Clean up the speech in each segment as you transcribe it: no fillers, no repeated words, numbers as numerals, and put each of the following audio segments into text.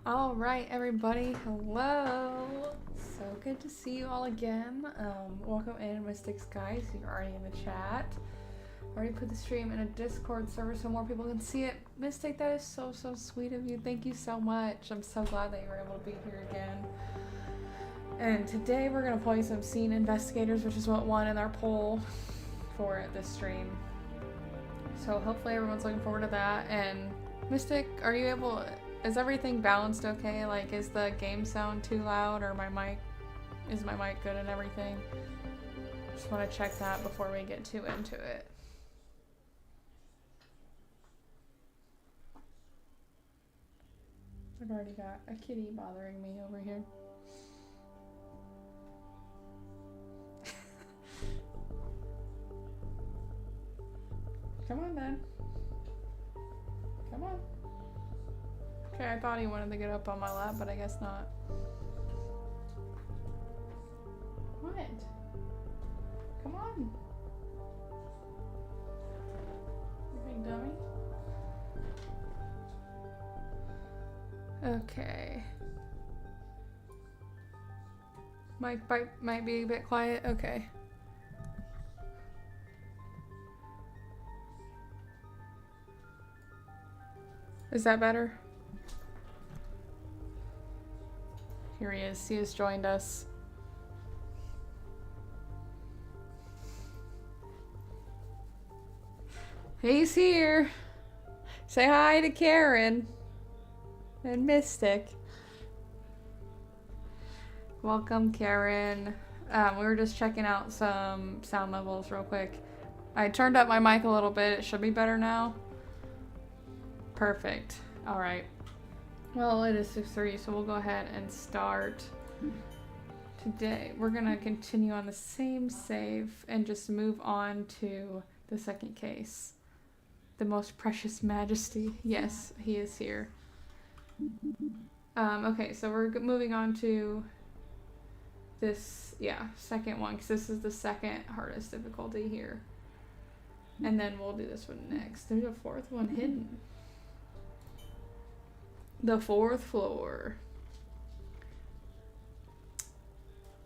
All right, everybody. Hello. So good to see you all again. Welcome in, Mystics guys. You're already in the chat. Already put the stream in a Discord server so more people can see it. Mystic, that is so sweet of you. Thank you so much. I'm so glad that you were able to be here again. And today we're gonna play some Scene Investigators, which is what won in our poll for this stream. So hopefully everyone's looking forward to that. And Mystic, are you able? Is everything balanced okay? Like, is the game sound too loud, or is my mic good and everything? Just want to check that before we get too into it. I've already got a kitty bothering me over here. Come on, then. Come on. Okay, I thought he wanted to get up on my lap, but I guess not. What? Come on. You big dummy. Okay. Might be a bit quiet. Okay. Is that better? Here he is. He has joined us. He's here. Say hi to Karen and Mystic. Welcome, Karen. We were just checking out some sound levels real quick. I turned up my mic a little bit. It should be better now. Perfect. All right. Well, it is 6:30, so we'll go ahead and start. Today, we're gonna continue on the same save and just move on to the second case. The most precious majesty. Yes, he is here. Okay, so we're moving on to this, second one, because this is the second hardest difficulty here. And then we'll do this one next. There's a fourth one hidden. The fourth floor.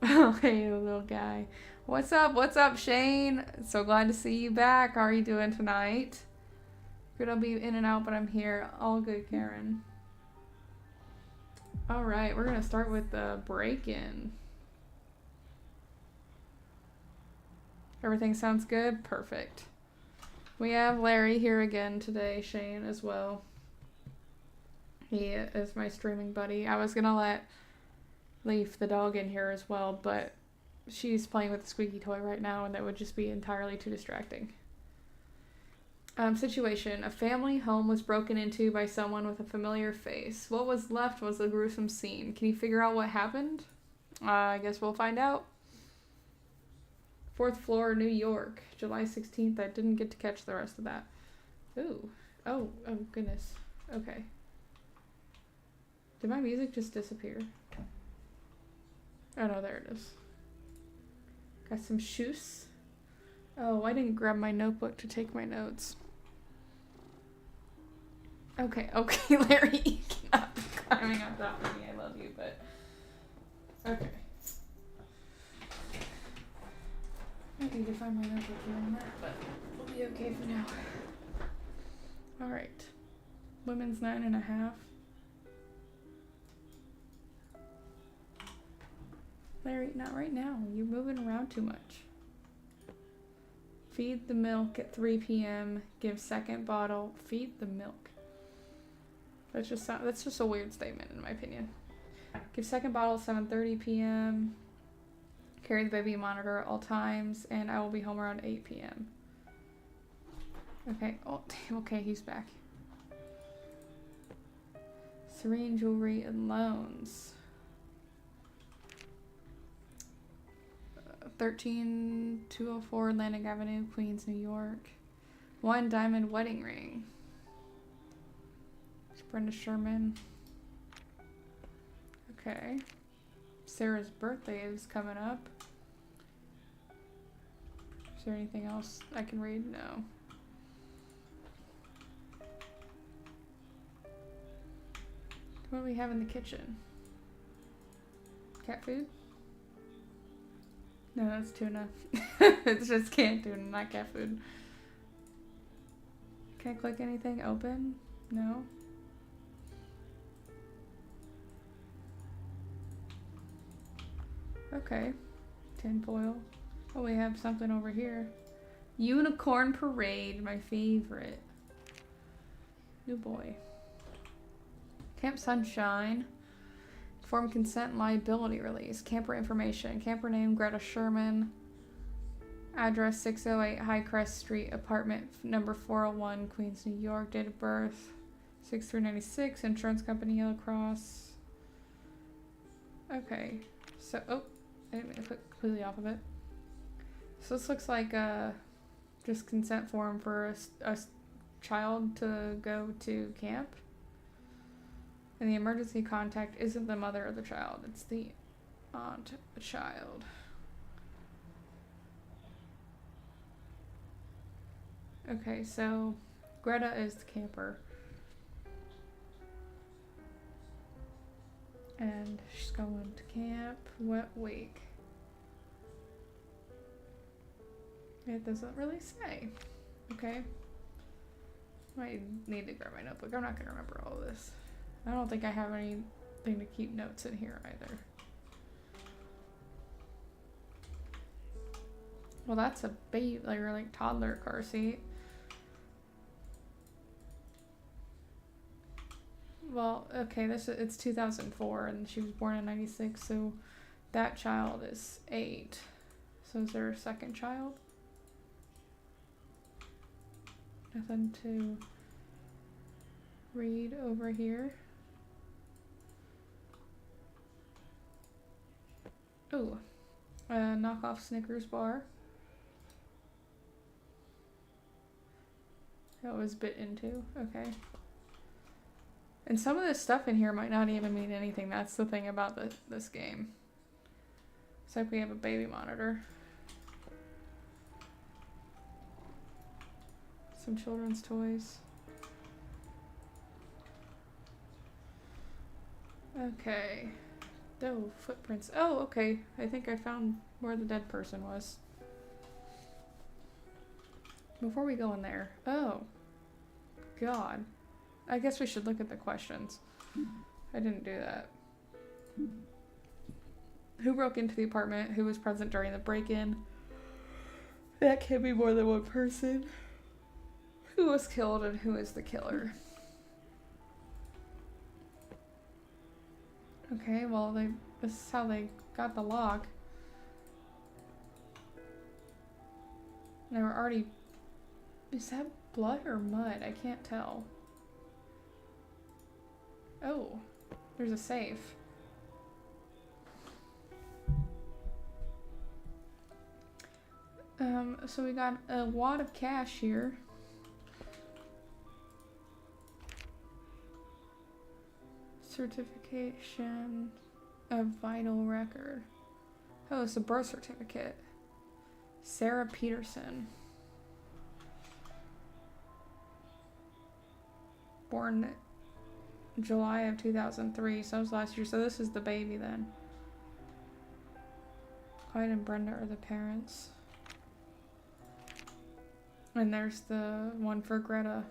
Oh, hey, little guy. What's up? What's up, Shane? So glad to see you back. How are you doing tonight? Gonna be in and out, but I'm here. All good, Karen. All right, we're gonna start with the break-in. Everything sounds good? Perfect. We have Larry here again today, Shane, as well. He is my streaming buddy. I was gonna let Leaf, the dog, in here as well, but she's playing with the squeaky toy right now, and that would just be entirely too distracting. Situation. A family home was broken into by someone with a familiar face. What was left was a gruesome scene. Can you figure out what happened? I guess we'll find out. Fourth floor, New York, July 16th. I didn't get to catch the rest of that. Ooh. Oh goodness. Okay. Did my music just disappear? Oh no, there it is. Got some shoes. Oh, I didn't grab my notebook to take my notes. Okay, Larry, you cannot be climbing on top of me. I love you, but... Okay. I need to find my notebook here in a minute, but we'll be okay for now. Alright. Women's 9.5. Larry, not right now. You're moving around too much. Feed the milk at 3 p.m. Give second bottle. Feed the milk. That's just a weird statement in my opinion. Give second bottle 7:30 p.m. Carry the baby monitor at all times, and I will be home around 8 p.m. Okay. Oh, okay, he's back. Serene jewelry and loans. 13204 Atlantic Avenue, Queens, New York. 1 diamond wedding ring. It's Brenda Sherman. Okay. Sarah's birthday is coming up. Is there anything else I can read? No. What do we have in the kitchen? Cat food? No, that's tuna. It's just canned tuna, not cat food. Can I click anything? Open? No. Okay. Tinfoil. Oh, we have something over here. Unicorn Parade, my favorite. New boy. Camp Sunshine. Form consent and liability release. Camper information. Camper name Greta Sherman. Address 608 Highcrest Street, apartment number 401, Queens, New York. Date of birth 6/3/96. Insurance company Yellow Cross. Okay. So, oh, I didn't mean to click completely off of it. So this looks like just consent form for a child to go to camp. And the emergency contact isn't the mother of the child, it's the aunt of the child. Okay, so Greta is the camper. And she's going to camp. What week? It doesn't really say. Okay. Might need to grab my notebook. I'm not going to remember all of this. I don't think I have anything to keep notes in here either. Well, that's a baby, like toddler car seat. Well, okay, it's 2004 and she was born in 96, so that child is 8. So is there a second child? Nothing to read over here. Oh, knockoff Snickers bar. That was bit into, okay. And some of this stuff in here might not even mean anything. That's the thing about this game. It's like we have a baby monitor. Some children's toys. Okay. Oh, footprints. Oh, okay. I think I found where the dead person was. Before we go in there. Oh. God. I guess we should look at the questions. I didn't do that. Who broke into the apartment? Who was present during the break-in? That can be more than one person. Who was killed and who is the killer? Okay, well, this is how they got the lock. They were already... Is that blood or mud? I can't tell. Oh, there's a safe. So we got a wad of cash here. Certification of vital record. Oh, it's a birth certificate. Sarah Peterson. Born July of 2003, so it was last year. So this is the baby then. Clyde and Brenda are the parents. And there's the one for Greta.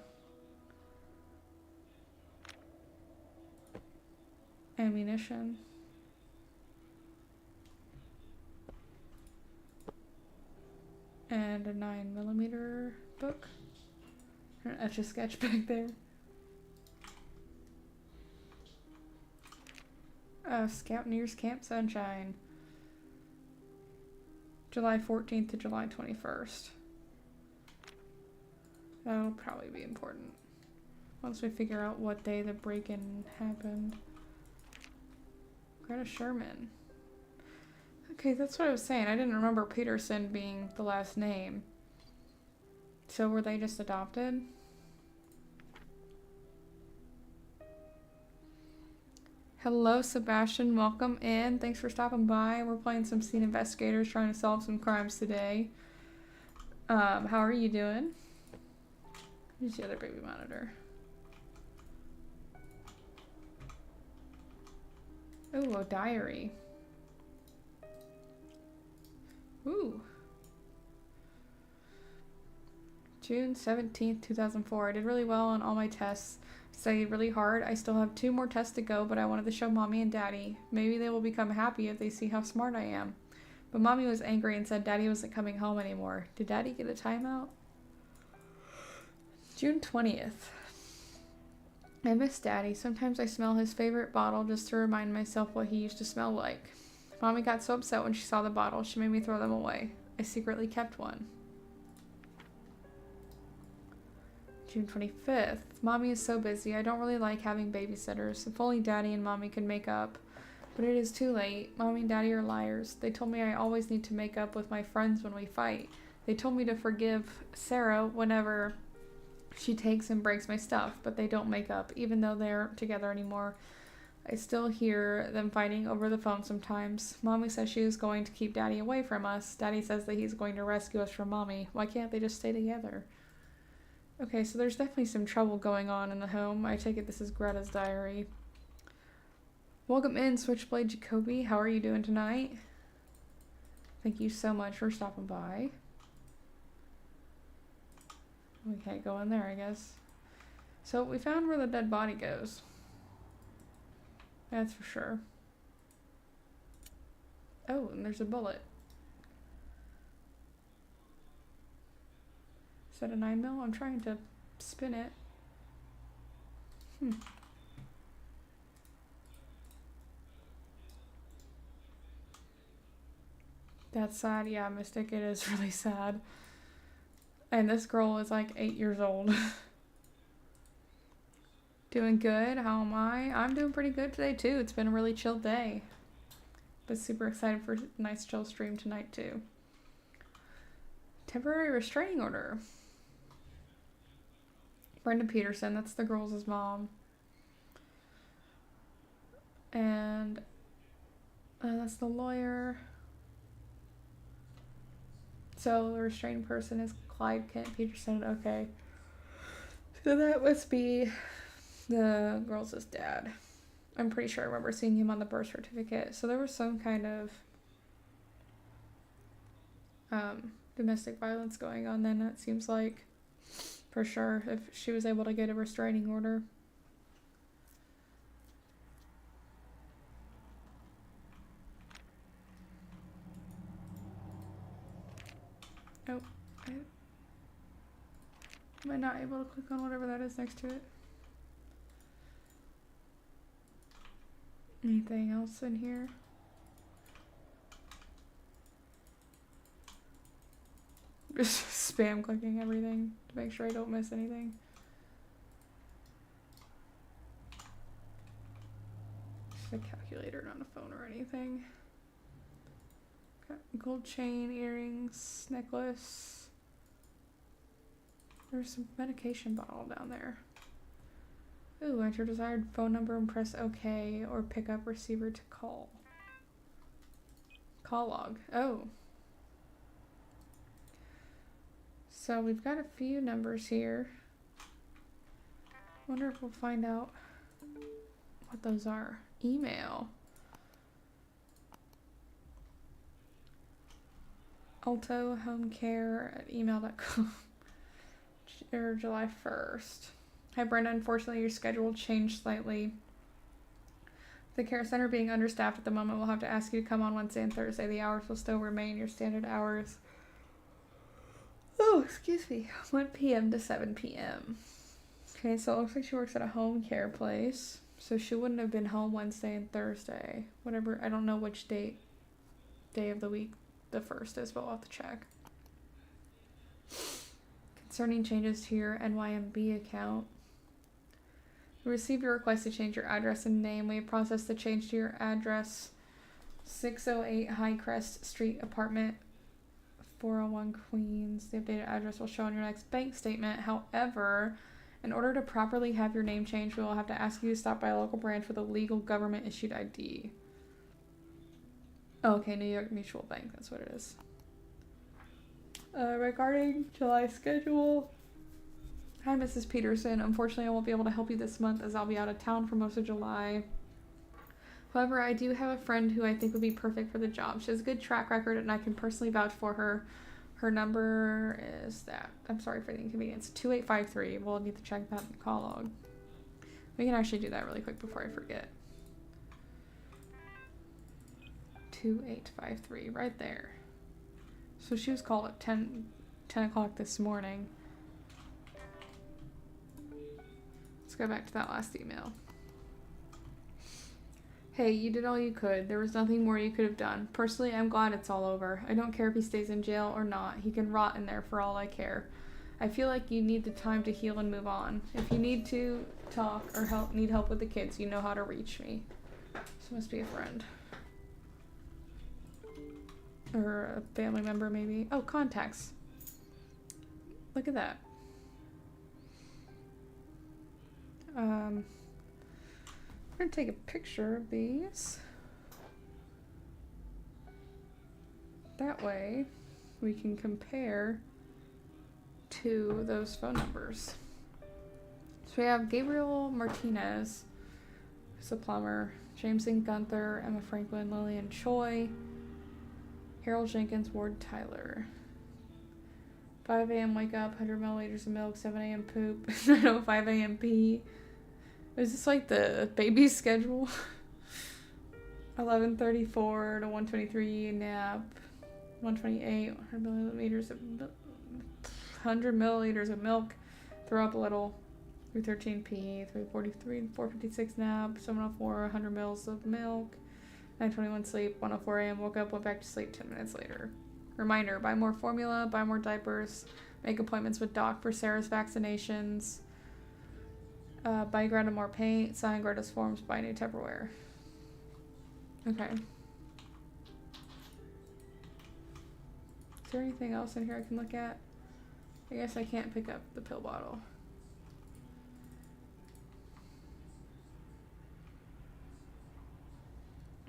Ammunition. And a 9mm book. An Etch-a-Sketch back there. Scoutineers Camp Sunshine. July 14th to July 21st. That'll probably be important. Once we figure out what day the break-in happened. Greta Sherman. Okay, that's what I was saying. I didn't remember Peterson being the last name. So were they just adopted? Hello, Sebastian. Welcome in. Thanks for stopping by. We're playing some scene investigators, trying to solve some crimes today. How are you doing? Here's the other baby monitor. Ooh, a diary. Ooh. June 17th, 2004. I did really well on all my tests. Studied really hard. I still have 2 more tests to go, but I wanted to show mommy and daddy. Maybe they will become happy if they see how smart I am. But mommy was angry and said daddy wasn't coming home anymore. Did daddy get a timeout? June 20th. I miss daddy. Sometimes I smell his favorite bottle just to remind myself what he used to smell like. Mommy got so upset when she saw the bottle, she made me throw them away. I secretly kept one. June 25th. Mommy is so busy. I don't really like having babysitters. If only daddy and mommy could make up. But it is too late. Mommy and daddy are liars. They told me I always need to make up with my friends when we fight. They told me to forgive Sarah whenever she takes and breaks my stuff, but they don't make up, even though they aren't together anymore. I still hear them fighting over the phone sometimes. Mommy says she is going to keep daddy away from us. Daddy says that he's going to rescue us from mommy. Why can't they just stay together? Okay, so there's definitely some trouble going on in the home. I take it this is Greta's diary. Welcome in, Switchblade Jacoby. How are you doing tonight? Thank you so much for stopping by. We can't go in there, I guess. So we found where the dead body goes. That's for sure. Oh, and there's a bullet. Is that a 9mm? I'm trying to spin it. That's sad. Yeah, Mystic, it is really sad. And this girl is like 8 years old. Doing good. How am I? I'm doing pretty good today too. It's been a really chill day. But super excited for a nice chill stream tonight too. Temporary restraining order. Brenda Peterson, that's the girls' mom. And that's the lawyer. So the restrained person is Clyde Kent Peterson. Okay. So that must be the girls' dad. I'm pretty sure I remember seeing him on the birth certificate. So there was some kind of domestic violence going on then, it seems like. For sure, if she was able to get a restraining order. Oh, am I not able to click on whatever that is next to it? Anything else in here? Just spam clicking everything to make sure I don't miss anything. Just a calculator, not a phone or anything. Got gold chain, earrings, necklace. There's some medication bottle down there. Ooh, enter desired phone number and press OK or pick up receiver to call. Call log. Oh. So we've got a few numbers here. Wonder if we'll find out what those are. Email. altohomecare@email.com. Or July 1st. Hi Brenda, unfortunately your schedule changed slightly. The care center being understaffed at the moment, we'll have to ask you to come on Wednesday and Thursday. The hours will still remain your standard hours. Oh, excuse me. 1 p.m. to 7 p.m. Okay, so it looks like she works at a home care place. So she wouldn't have been home Wednesday and Thursday. Whatever, I don't know which day of the week the first is, but we'll have to check. Concerning changes to your NYMB account. We received your request to change your address and name. We have processed the change to your address. 608 Highcrest Street, apartment 401 Queens. The updated address will show on your next bank statement. However, in order to properly have your name changed, we will have to ask you to stop by a local branch with a legal government issued ID. Oh, okay, New York Mutual Bank, that's what it is. Regarding July schedule. Hi, Mrs. Peterson. Unfortunately, I won't be able to help you this month as I'll be out of town for most of July. However, I do have a friend who I think would be perfect for the job. She has a good track record and I can personally vouch for her. Her number is that. I'm sorry for the inconvenience. 2853. We'll need to check that in the call log. We can actually do that really quick before I forget. 2853, right there. So she was called at 10 o'clock this morning. Let's go back to that last email. Hey, you did all you could. There was nothing more you could have done. Personally, I'm glad it's all over. I don't care if he stays in jail or not. He can rot in there for all I care. I feel like you need the time to heal and move on. If you need to talk or need help with the kids, you know how to reach me. This must be a friend. Or a family member, maybe. Oh, contacts. Look at that. I'm going to take a picture of these. That way, we can compare to those phone numbers. So we have Gabriel Martinez, who's a plumber, Jameson Gunther, Emma Franklin, Lillian Choi, Harold Jenkins, Ward Tyler. 5 a.m. wake up, 100 milliliters of milk, 7 a.m. poop, 9:05 a.m. pee. Is this like the baby schedule? 11:34 to 1:23 nap, 1:28, 100 milliliters of milk, throw up a little, 3:13 pee, 3:43 4:56 nap, 7:04 100 mils of milk, 9:21 sleep, 1:04 a.m. woke up, went back to sleep 10 minutes later. Reminder, buy more formula, buy more diapers, make appointments with doc for Sarah's vaccinations, buy Greta more paint, sign Greta's forms, buy new Tupperware. Okay. Is there anything else in here I can look at? I guess I can't pick up the pill bottle.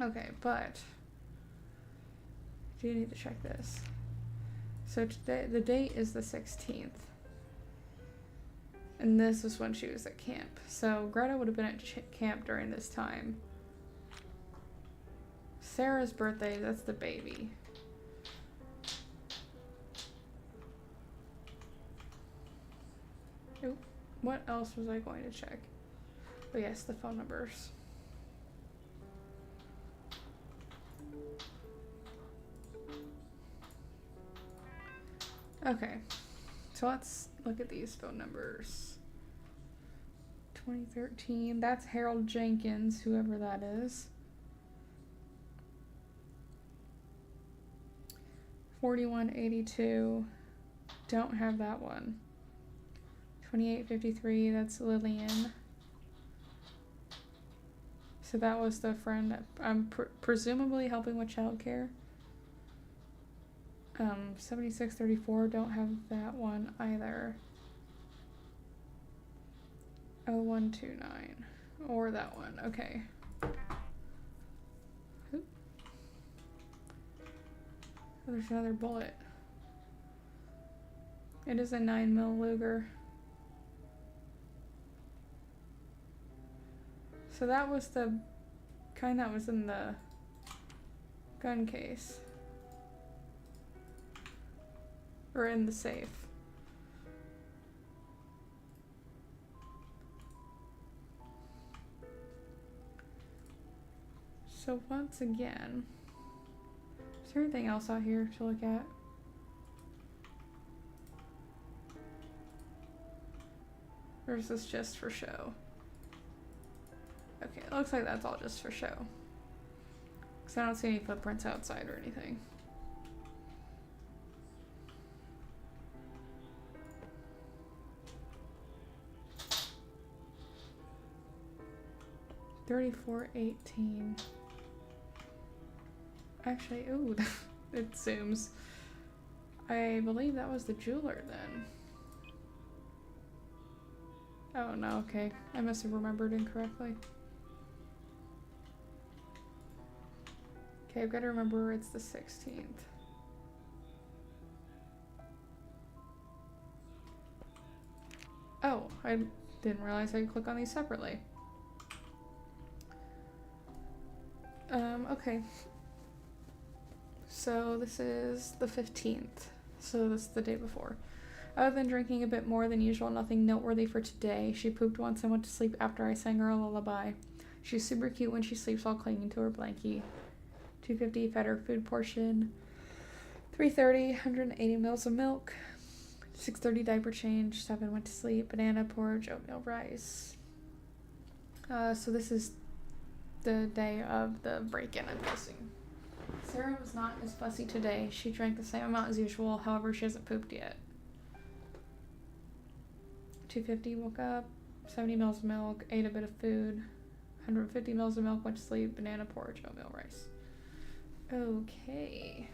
Okay, but I do need to check this. So today, the date is the 16th. And this was when she was at camp. So Greta would have been at camp during this time. Sarah's birthday, that's the baby. Oop, what else was I going to check? Oh yes, the phone numbers. Okay, so let's look at these phone numbers. 2013, that's Harold Jenkins, whoever that is. 4182, don't have that one. 2853, that's Lillian. So that was the friend that I'm presumably helping with childcare. 7634, don't have that one either. 0129, or that one, okay. Oop. Oh, there's another bullet. It is a 9mm Luger. So that was the kind that was in the gun case. Or in the safe. So once again, is there anything else out here to look at? Or is this just for show? Okay, it looks like that's all just for show. Because I don't see any footprints outside or anything. $34.18. Actually, ooh, it zooms. I believe that was the jeweler then. Oh no, okay. I must have remembered incorrectly. Okay, I've got to remember it's the 16th. Oh, I didn't realize I could click on these separately. Okay. So this is the 15th. So this is the day before. Other than drinking a bit more than usual, nothing noteworthy for today. She pooped once and went to sleep after I sang her a lullaby. She's super cute when she sleeps while clinging to her blankie. 250 fed her food portion. 3:30, 180 mils of milk. 6:30 diaper change. 7 went to sleep. Banana, porridge, oatmeal, rice. So this is the day of the break-in, I'm guessing. Sarah was not as fussy today. She drank the same amount as usual. However, she hasn't pooped yet. 250 woke up. 70 mils of milk. Ate a bit of food. 150 mils of milk. Went to sleep. Banana, porridge, oatmeal, rice. Okay.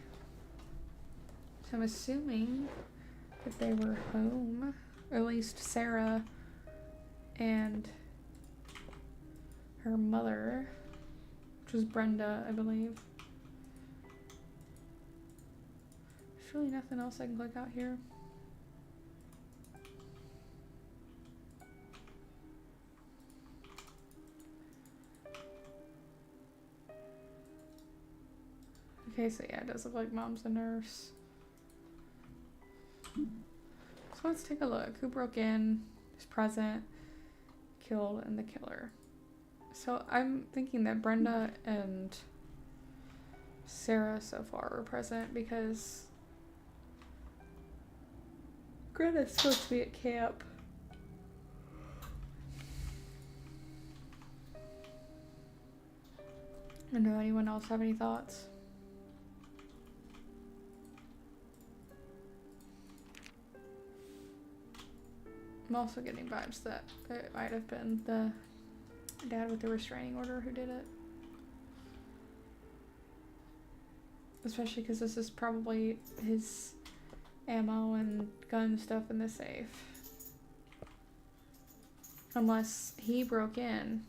So I'm assuming that they were home. Or at least Sarah and her mother, which was Brenda, I believe. There's really nothing else I can click out here. Okay, so yeah, it does look like mom's a nurse. So let's take a look. Who broke in, is present, killed, and the killer. So I'm thinking that Brenda and Sarah so far were present because Greta's supposed to be at camp. And does anyone else have any thoughts? I'm also getting vibes that it might have been the dad with the restraining order who did it. Especially because this is probably his ammo and gun stuff in the safe. Unless he broke in.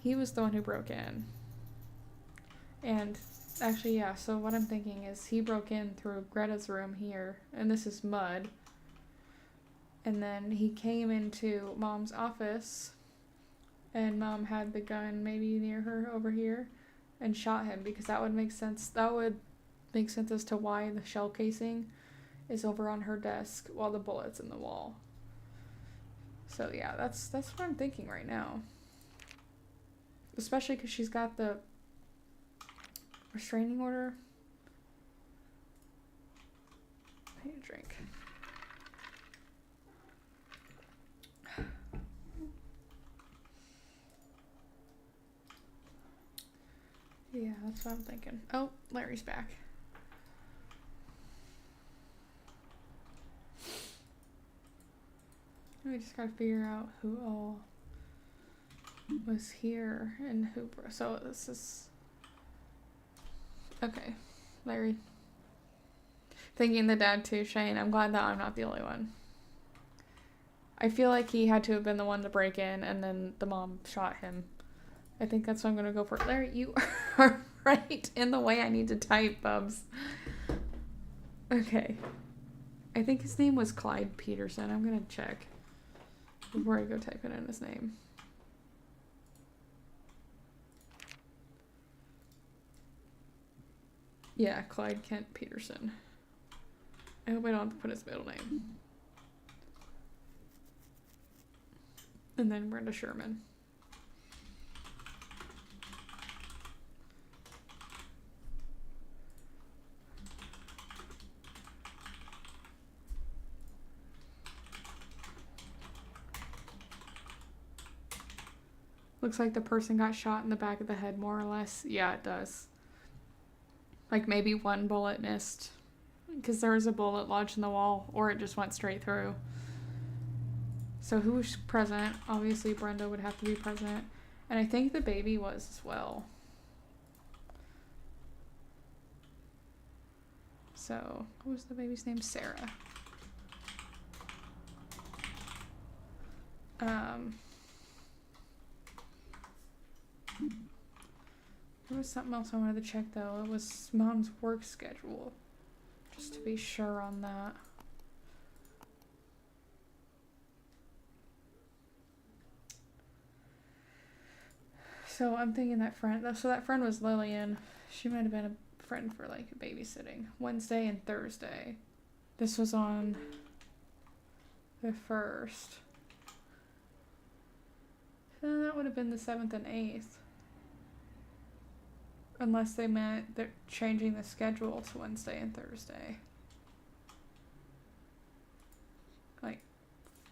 He was the one who broke in. And actually, yeah, so what I'm thinking is he broke in through Greta's room here, and this is mud. And then he came into mom's office, and mom had the gun maybe near her over here, and shot him, because that would make sense. That would make sense as to why the shell casing is over on her desk while the bullet's in the wall. So yeah, that's what I'm thinking right now. Especially because she's got the restraining order. I need a drink. Yeah, that's what I'm thinking. Oh, Larry's back. We just gotta figure out who all was here and who. So this is. Okay, Larry. Thinking the dad too, Shane. I'm glad that I'm not the only one. I feel like he had to have been the one to break in, and then the mom shot him. I think that's what I'm gonna go for. Larry, you are right in the way I need to type, Bubs. Okay. I think his name was Clyde Peterson. I'm gonna check before I go type in his name. Yeah, Clyde Kent Peterson. I hope I don't have to put his middle name. And then Brenda Sherman. Looks like the person got shot in the back of the head, more or less. Yeah, it does. Like maybe one bullet missed. Because there was a bullet lodged in the wall, or it just went straight through. So who's present? Obviously Brenda would have to be present. And I think the baby was as well. So, what was the baby's name? Sarah. There was something else I wanted to check though. It was mom's work schedule. Just to be sure on that. So I'm thinking that friend, so that friend was Lillian. She might have been a friend for like babysitting. Wednesday and Thursday. This was on the 1st. So that would have been the 7th and 8th. Unless they meant they're changing the schedule to Wednesday and Thursday. Like,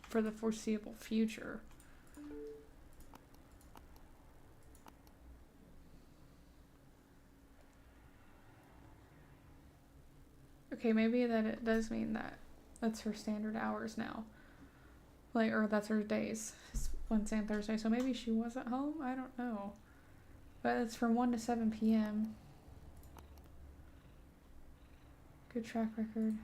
for the foreseeable future. Okay, maybe that it does mean that that's her standard hours now. Like, or that's her days. It's Wednesday and Thursday, so maybe she was at home? I don't know. But it's from 1 to 7 p.m. Good track record.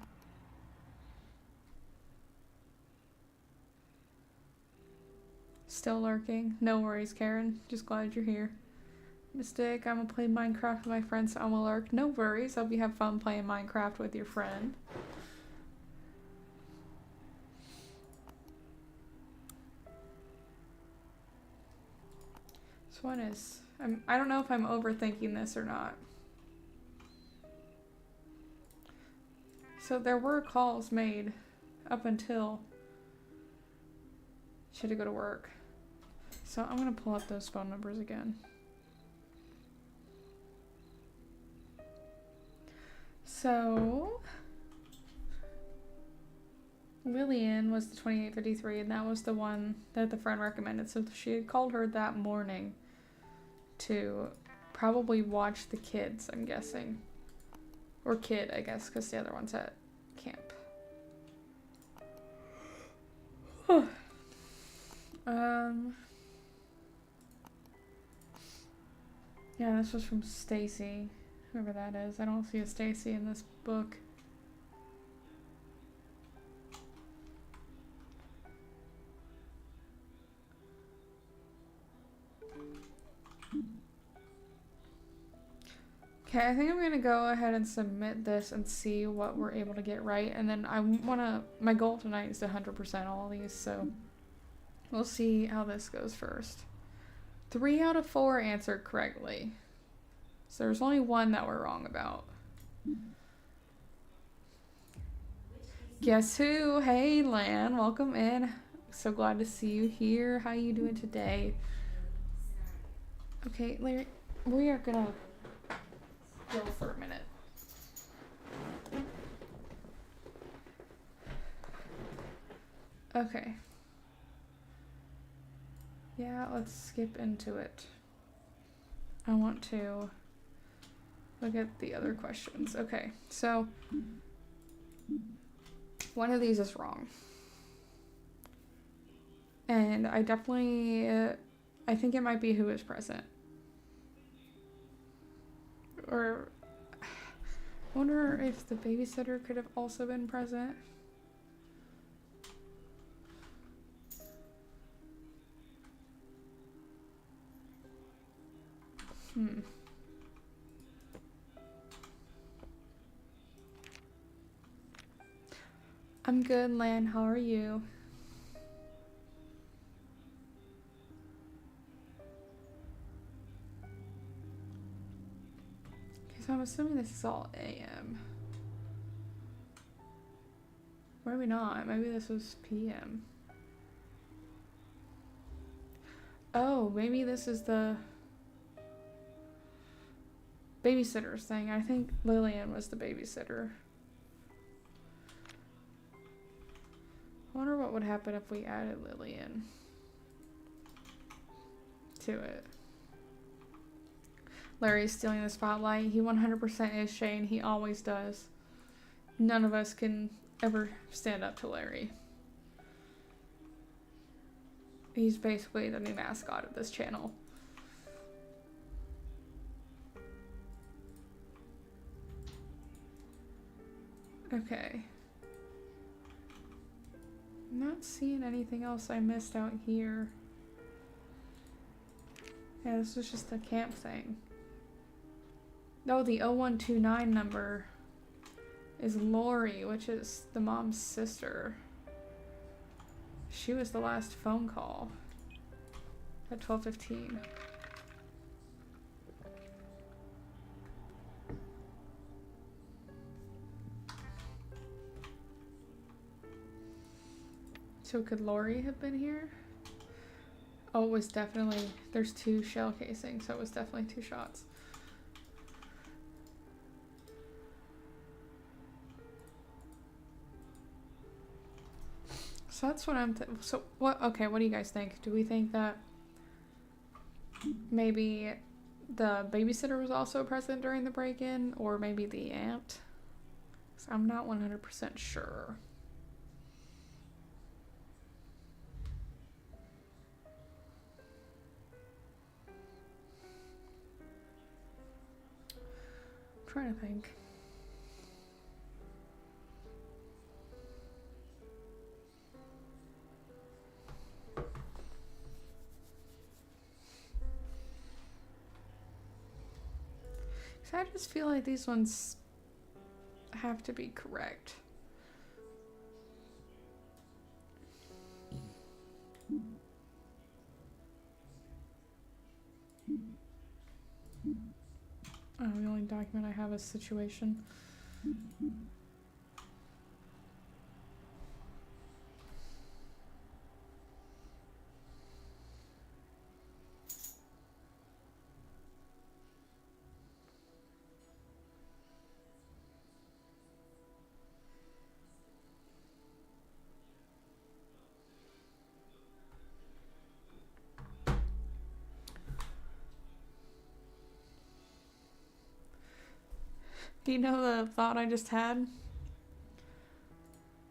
Still lurking. No worries, Karen. Just glad you're here. Mystic, I'm gonna play Minecraft with my friends, so I'm gonna lurk. No worries. Hope you have fun playing Minecraft with your friend. This one is... I don't know if I'm overthinking this or not. So there were calls made up until she had to go to work. So I'm gonna pull up those phone numbers again. So Lillian was the 2853, and that was the one that the friend recommended. So she had called her that morning to probably watch the kids, I'm guessing. Or kid, I guess, because the other one's at camp. Yeah, this was from Stacy. Whoever that is. I don't see a Stacy in this book. Okay, I think I'm gonna go ahead and submit this and see what we're able to get right. And then my goal tonight is to 100% all these, so we'll see how this goes first. 3 out of 4 answered correctly. So there's only one that we're wrong about. Guess who? Hey, Lan, welcome in. So glad to see you here. How you doing today? Okay, Larry, we are gonna go for a minute. Okay. Yeah, let's skip into it. I want to look at the other questions. Okay, so one of these is wrong. And I definitely, I think it might be who is present. Or, I wonder if the babysitter could have also been present. I'm good, Lan. How are you? Okay, so I'm assuming this is all AM. Maybe not. Maybe this was PM. Oh, maybe this is the babysitter's thing. I think Lillian was the babysitter. I wonder what would happen if we added Lillian to it. Larry's stealing the spotlight. He 100% is Shane. He always does. None of us can ever stand up to Larry. He's basically the new mascot of this channel. Okay. I'm not seeing anything else I missed out here. Yeah, this was just a camp thing. Oh, the 0129 number is Lori, which is the mom's sister. She was the last phone call at 12:15. So could Lori have been here? Oh, it was definitely, there's 2 shell casings, so it was definitely 2 shots. So that's what I'm, so what, okay, what do you guys think? Do we think that maybe the babysitter was also present during the break-in, or maybe the aunt? So I'm not 100% sure. I'm trying to think. So I just feel like these ones have to be correct. Oh, the only document I have is situation. You know the thought I just had?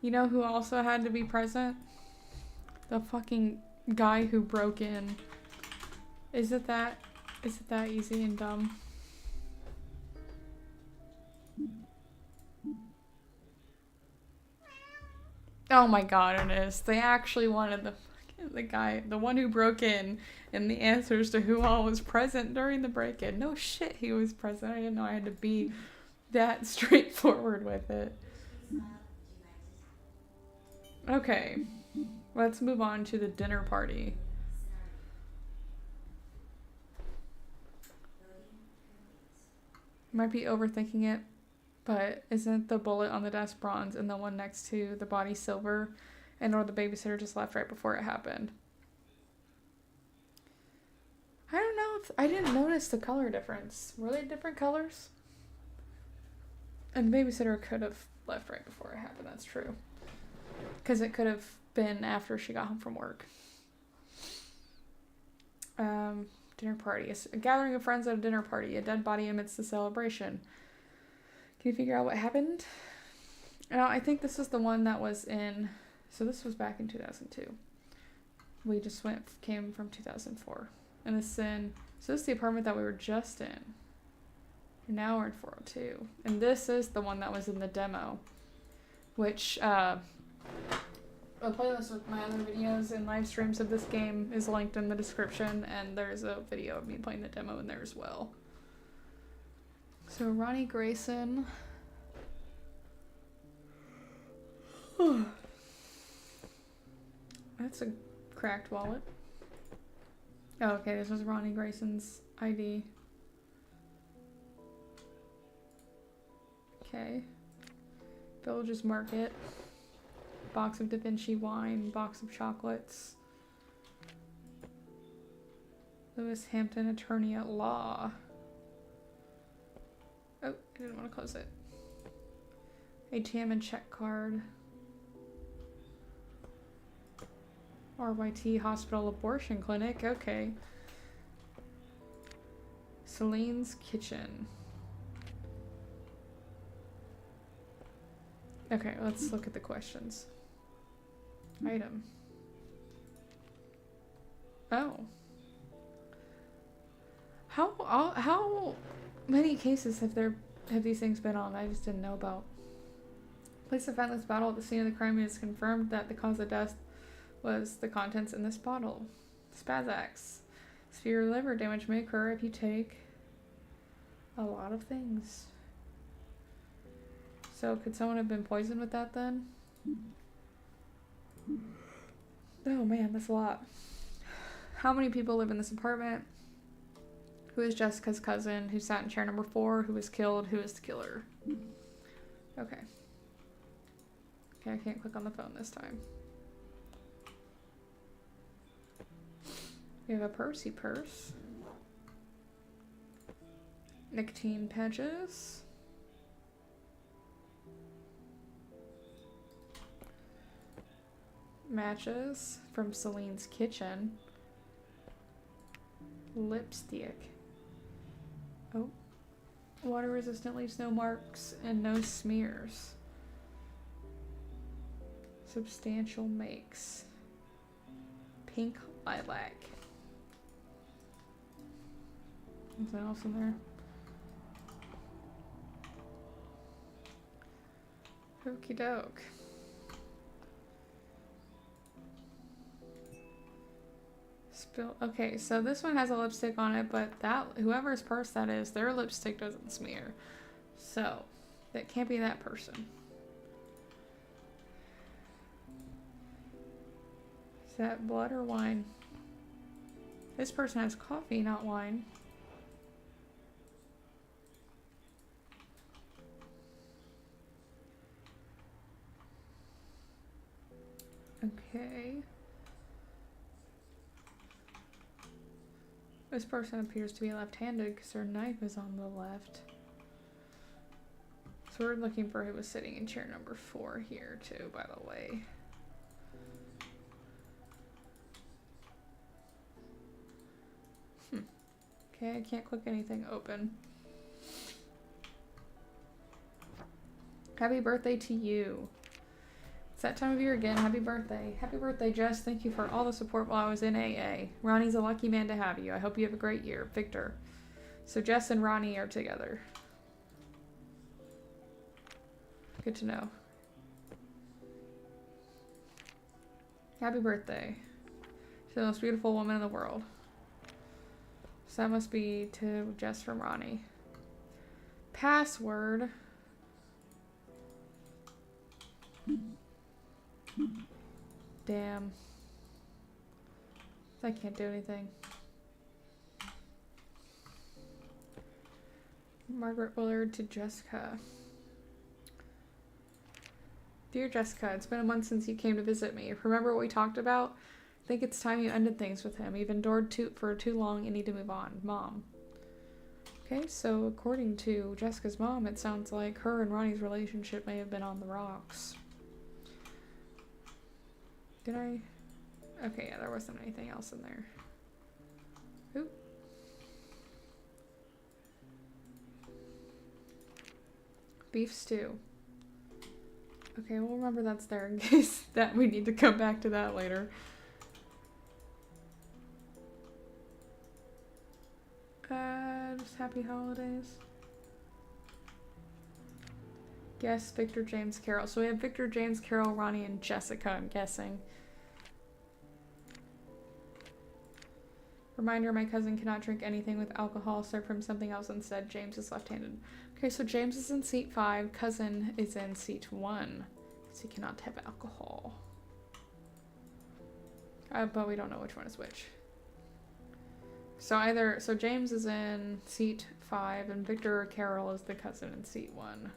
You know who also had to be present? The fucking guy who broke in. Is it that easy and dumb? Oh my god, it is. They actually wanted the guy, the one who broke in, and the answers to who all was present during the break-in. No shit, he was present. I didn't know I had to be that straightforward with it. Okay, let's move on to the dinner party. Might be overthinking it, but isn't the bullet on the desk bronze and the one next to the body silver, and or the babysitter just left right before it happened? I don't know if I didn't notice the color difference. Were they different colors? And the babysitter could have left right before it happened, that's true. Because it could have been after she got home from work. Dinner party. A gathering of friends at a dinner party. A dead body amidst the celebration. Can you figure out what happened? I think this is the one that was in... So this was back in 2002. We just came from 2004. And this is in... So this is the apartment that we were just in. And now we're in 402. And this is the one that was in the demo. Which, a playlist with my other videos and live streams of this game is linked in the description, and there's a video of me playing the demo in there as well. So Ronnie Grayson. That's a cracked wallet. Oh, okay, this was Ronnie Grayson's ID. Okay. Villages Market. Box of Da Vinci wine, box of chocolates. Lewis Hampton, attorney at law. Oh, I didn't want to close it. ATM and check card. RYT Hospital Abortion Clinic, okay. Celine's Kitchen. Okay, let's look at the questions. Item. Oh. How many cases have these things been on? I just didn't know about. Police have found this bottle at the scene of the crime and it's confirmed that the cause of death was the contents in this bottle. Spazax. Severe liver damage may occur if you take a lot of things. So could someone have been poisoned with that then? Oh man, that's a lot. How many people live in this apartment? Who is Jessica's cousin? Who sat in chair number 4? Who was killed? Who is the killer? Okay. Okay, I can't click on the phone this time. We have a Percy purse. Nicotine patches. Matches from Celine's kitchen. Lipstick. Oh. Water resistant leaves no marks and no smears. Substantial makes. Pink lilac. Anything else in there? Okie doke. Okay, so this one has a lipstick on it, but that whoever's purse that is, their lipstick doesn't smear. So, that can't be that person. Is that blood or wine? This person has coffee, not wine. Okay. This person appears to be left-handed because their knife is on the left. So we're looking for who was sitting in chair number 4 here too, by the way. Okay, I can't click anything open. Happy birthday to you. It's that time of year again. Happy birthday. Happy birthday, Jess. Thank you for all the support while I was in AA. Ronnie's a lucky man to have you. I hope you have a great year. Victor. So Jess and Ronnie are together. Good to know. Happy birthday to the most beautiful woman in the world. So that must be to Jess from Ronnie. Password. Damn. I can't do anything. Margaret Willard to Jessica. Dear Jessica, it's been a month since you came to visit me. Remember what we talked about? I think it's time you ended things with him. You've endured for too long and need to move on. Mom. Okay, so according to Jessica's mom, it sounds like her and Ronnie's relationship may have been on the rocks. Did I? Okay, yeah, there wasn't anything else in there. Oop. Beef stew. Okay, we'll remember that's there in case that we need to come back to that later. Just happy holidays. Guess Victor, James, Carol. So we have Victor, James, Carol, Ronnie, and Jessica, I'm guessing. Reminder, my cousin cannot drink anything with alcohol. Serve him something else instead. James is left-handed. Okay, so James is in seat 5. Cousin is in seat 1. So he cannot have alcohol. But we don't know which one is which. So James is in seat 5 and Victor or Carol is the cousin in seat 1.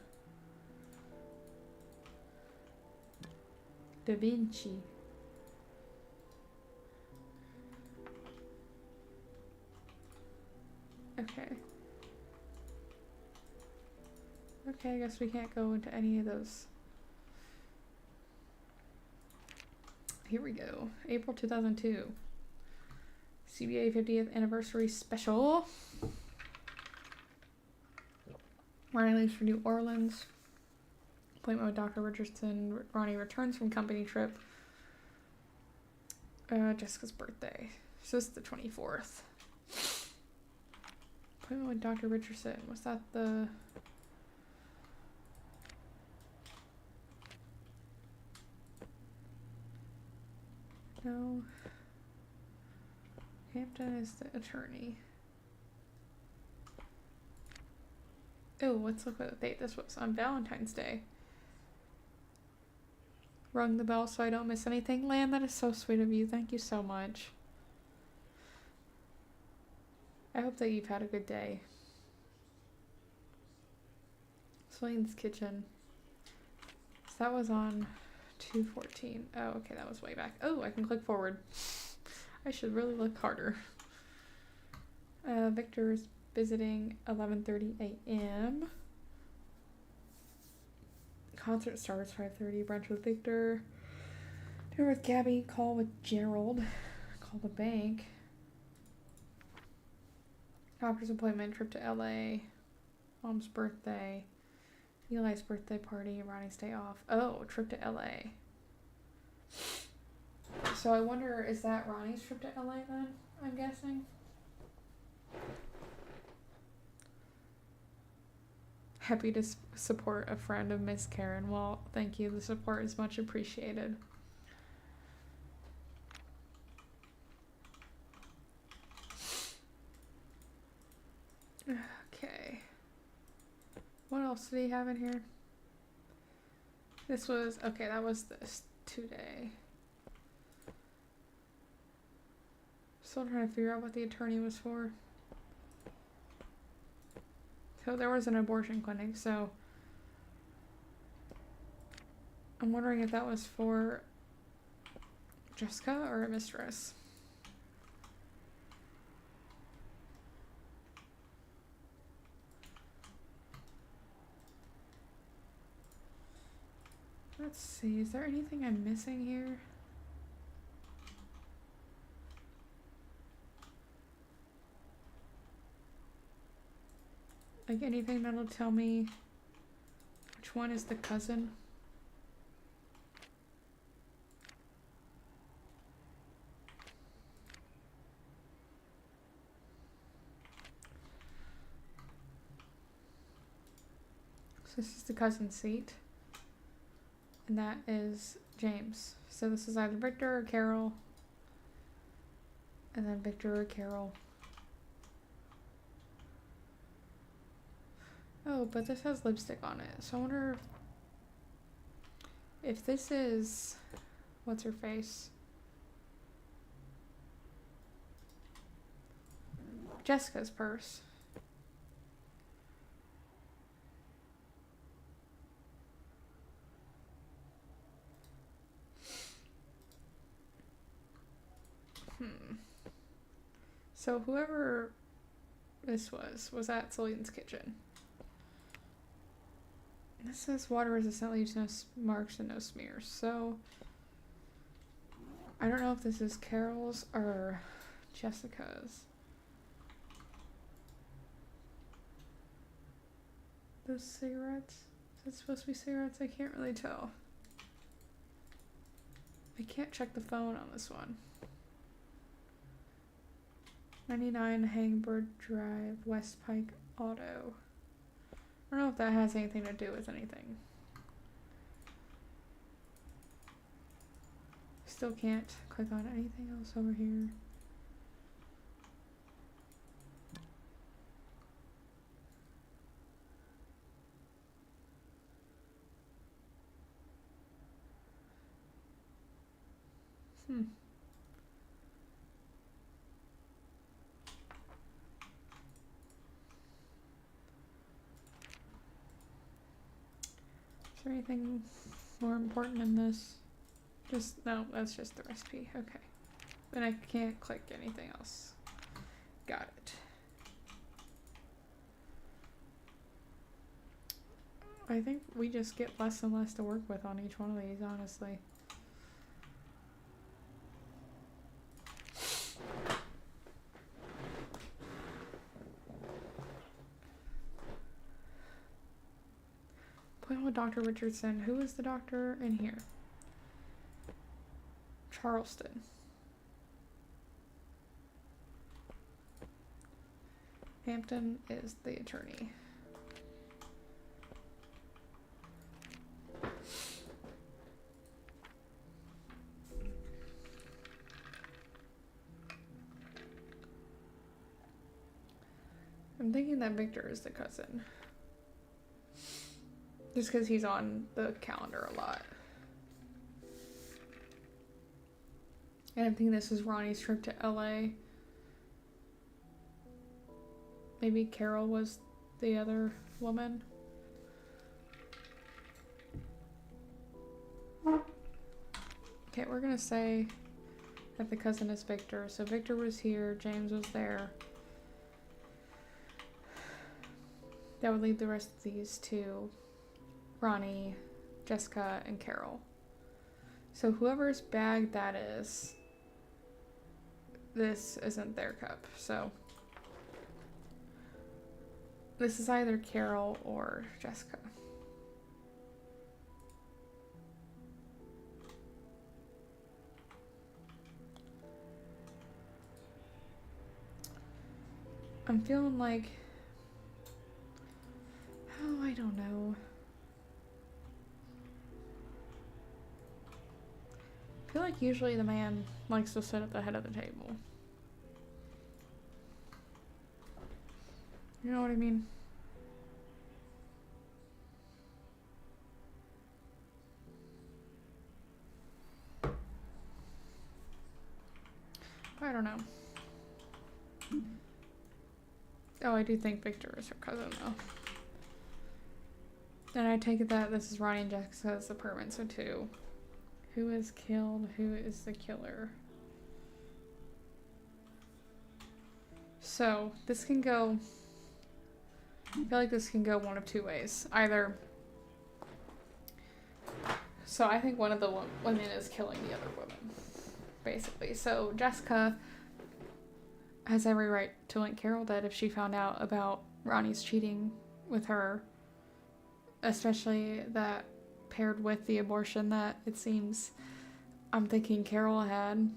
Da Vinci. Okay. Okay, I guess we can't go into any of those. Here we go. April 2002. CBA 50th anniversary special. Ronnie leaves for New Orleans. Appointment with Dr. Richardson. Ronnie returns from company trip. Jessica's birthday. So this is the 24th. Appointment with Dr. Richardson. Was that the... No. Hampton is the attorney. Oh, let's look at the date. This was on Valentine's Day. Rung the bell so I don't miss anything. Lan, that is so sweet of you. Thank you so much. I hope that you've had a good day. Celine's kitchen. So that was on 2/14. Oh, okay, that was way back. Oh, I can click forward. I should really look harder. Victor's visiting 11:30 a.m. Concert starts 5:30. Brunch with Victor. Dinner with Gabby. Call with Gerald. Call the bank. Doctor's appointment. Trip to LA. Mom's birthday. Eli's birthday party. Ronnie's day off. Oh, trip to LA. So I wonder, is that Ronnie's trip to LA then? I'm guessing. Happy to support a friend of Miss Karen. Well, thank you. The support is much appreciated. Okay. What else did he have in here? This was, okay, that was this today. Still trying to figure out what the attorney was for. So there was an abortion clinic, so I'm wondering if that was for Jessica or a mistress. Let's see, is there anything I'm missing here? Like anything that'll tell me which one is the cousin? So this is the cousin seat. And that is James. So this is either Victor or Carol. And then Victor or Carol. Oh, but this has lipstick on it. So I wonder if this is, what's her face? Jessica's purse. So whoever this was at Celine's kitchen. This says water resistant, leaves no marks and no smears. So I don't know if this is Carol's or Jessica's. Those cigarettes? Is it supposed to be cigarettes? I can't really tell. I can't check the phone on this one. 99 Hangbird Drive, West Pike Auto. I don't know if that has anything to do with anything. Still can't click on anything else over here. Is there anything more important in this? Just, no, that's just the recipe. Okay. Then I can't click anything else. Got it. I think we just get less and less to work with on each one of these, honestly. Appointment with Dr. Richardson. Who is the doctor in here? Charleston. Hampton is the attorney. I'm thinking that Victor is the cousin. Just because he's on the calendar a lot. And I'm thinking this is Ronnie's trip to LA. Maybe Carol was the other woman. Okay, we're gonna say that the cousin is Victor. So Victor was here, James was there. That would leave the rest of these to Ronnie, Jessica, and Carol. So whoever's bag that is, this isn't their cup. So this is either Carol or Jessica. I'm feeling like, oh, I don't know. I feel like usually the man likes to sit at the head of the table. You know what I mean? I don't know. Oh, I do think Victor is her cousin, though. And I take it that this is Ronnie and Jessica's apartment, so too. Who is killed? Who is the killer? So, this can go... I feel like this can go one of two ways. Either... So, I think one of the women is killing the other woman. Basically. So, Jessica has every right to link Carol dead if she found out about Ronnie's cheating with her. Especially that paired with the abortion that it seems I'm thinking Carol had.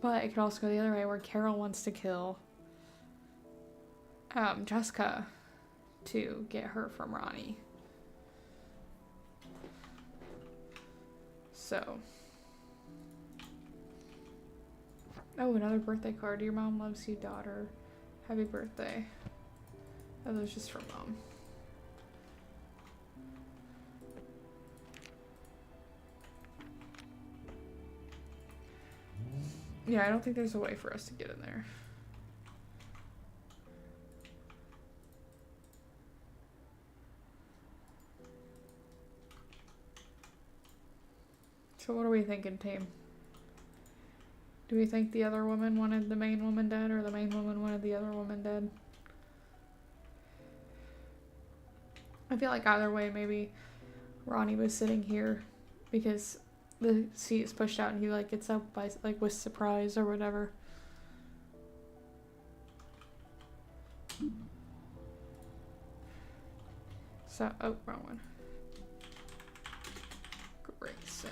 But it could also go the other way where Carol wants to kill Jessica to get her from Ronnie. So. Oh, another birthday card. Your mom loves you, daughter. Happy birthday. Oh, that was just from mom. Yeah, I don't think there's a way for us to get in there. So what are we thinking, team? Do we think the other woman wanted the main woman dead, or the main woman wanted the other woman dead? I feel like either way, maybe Ronnie was sitting here because the seat is pushed out and he like gets up by like with surprise or whatever. So, oh, wrong one. Grayson.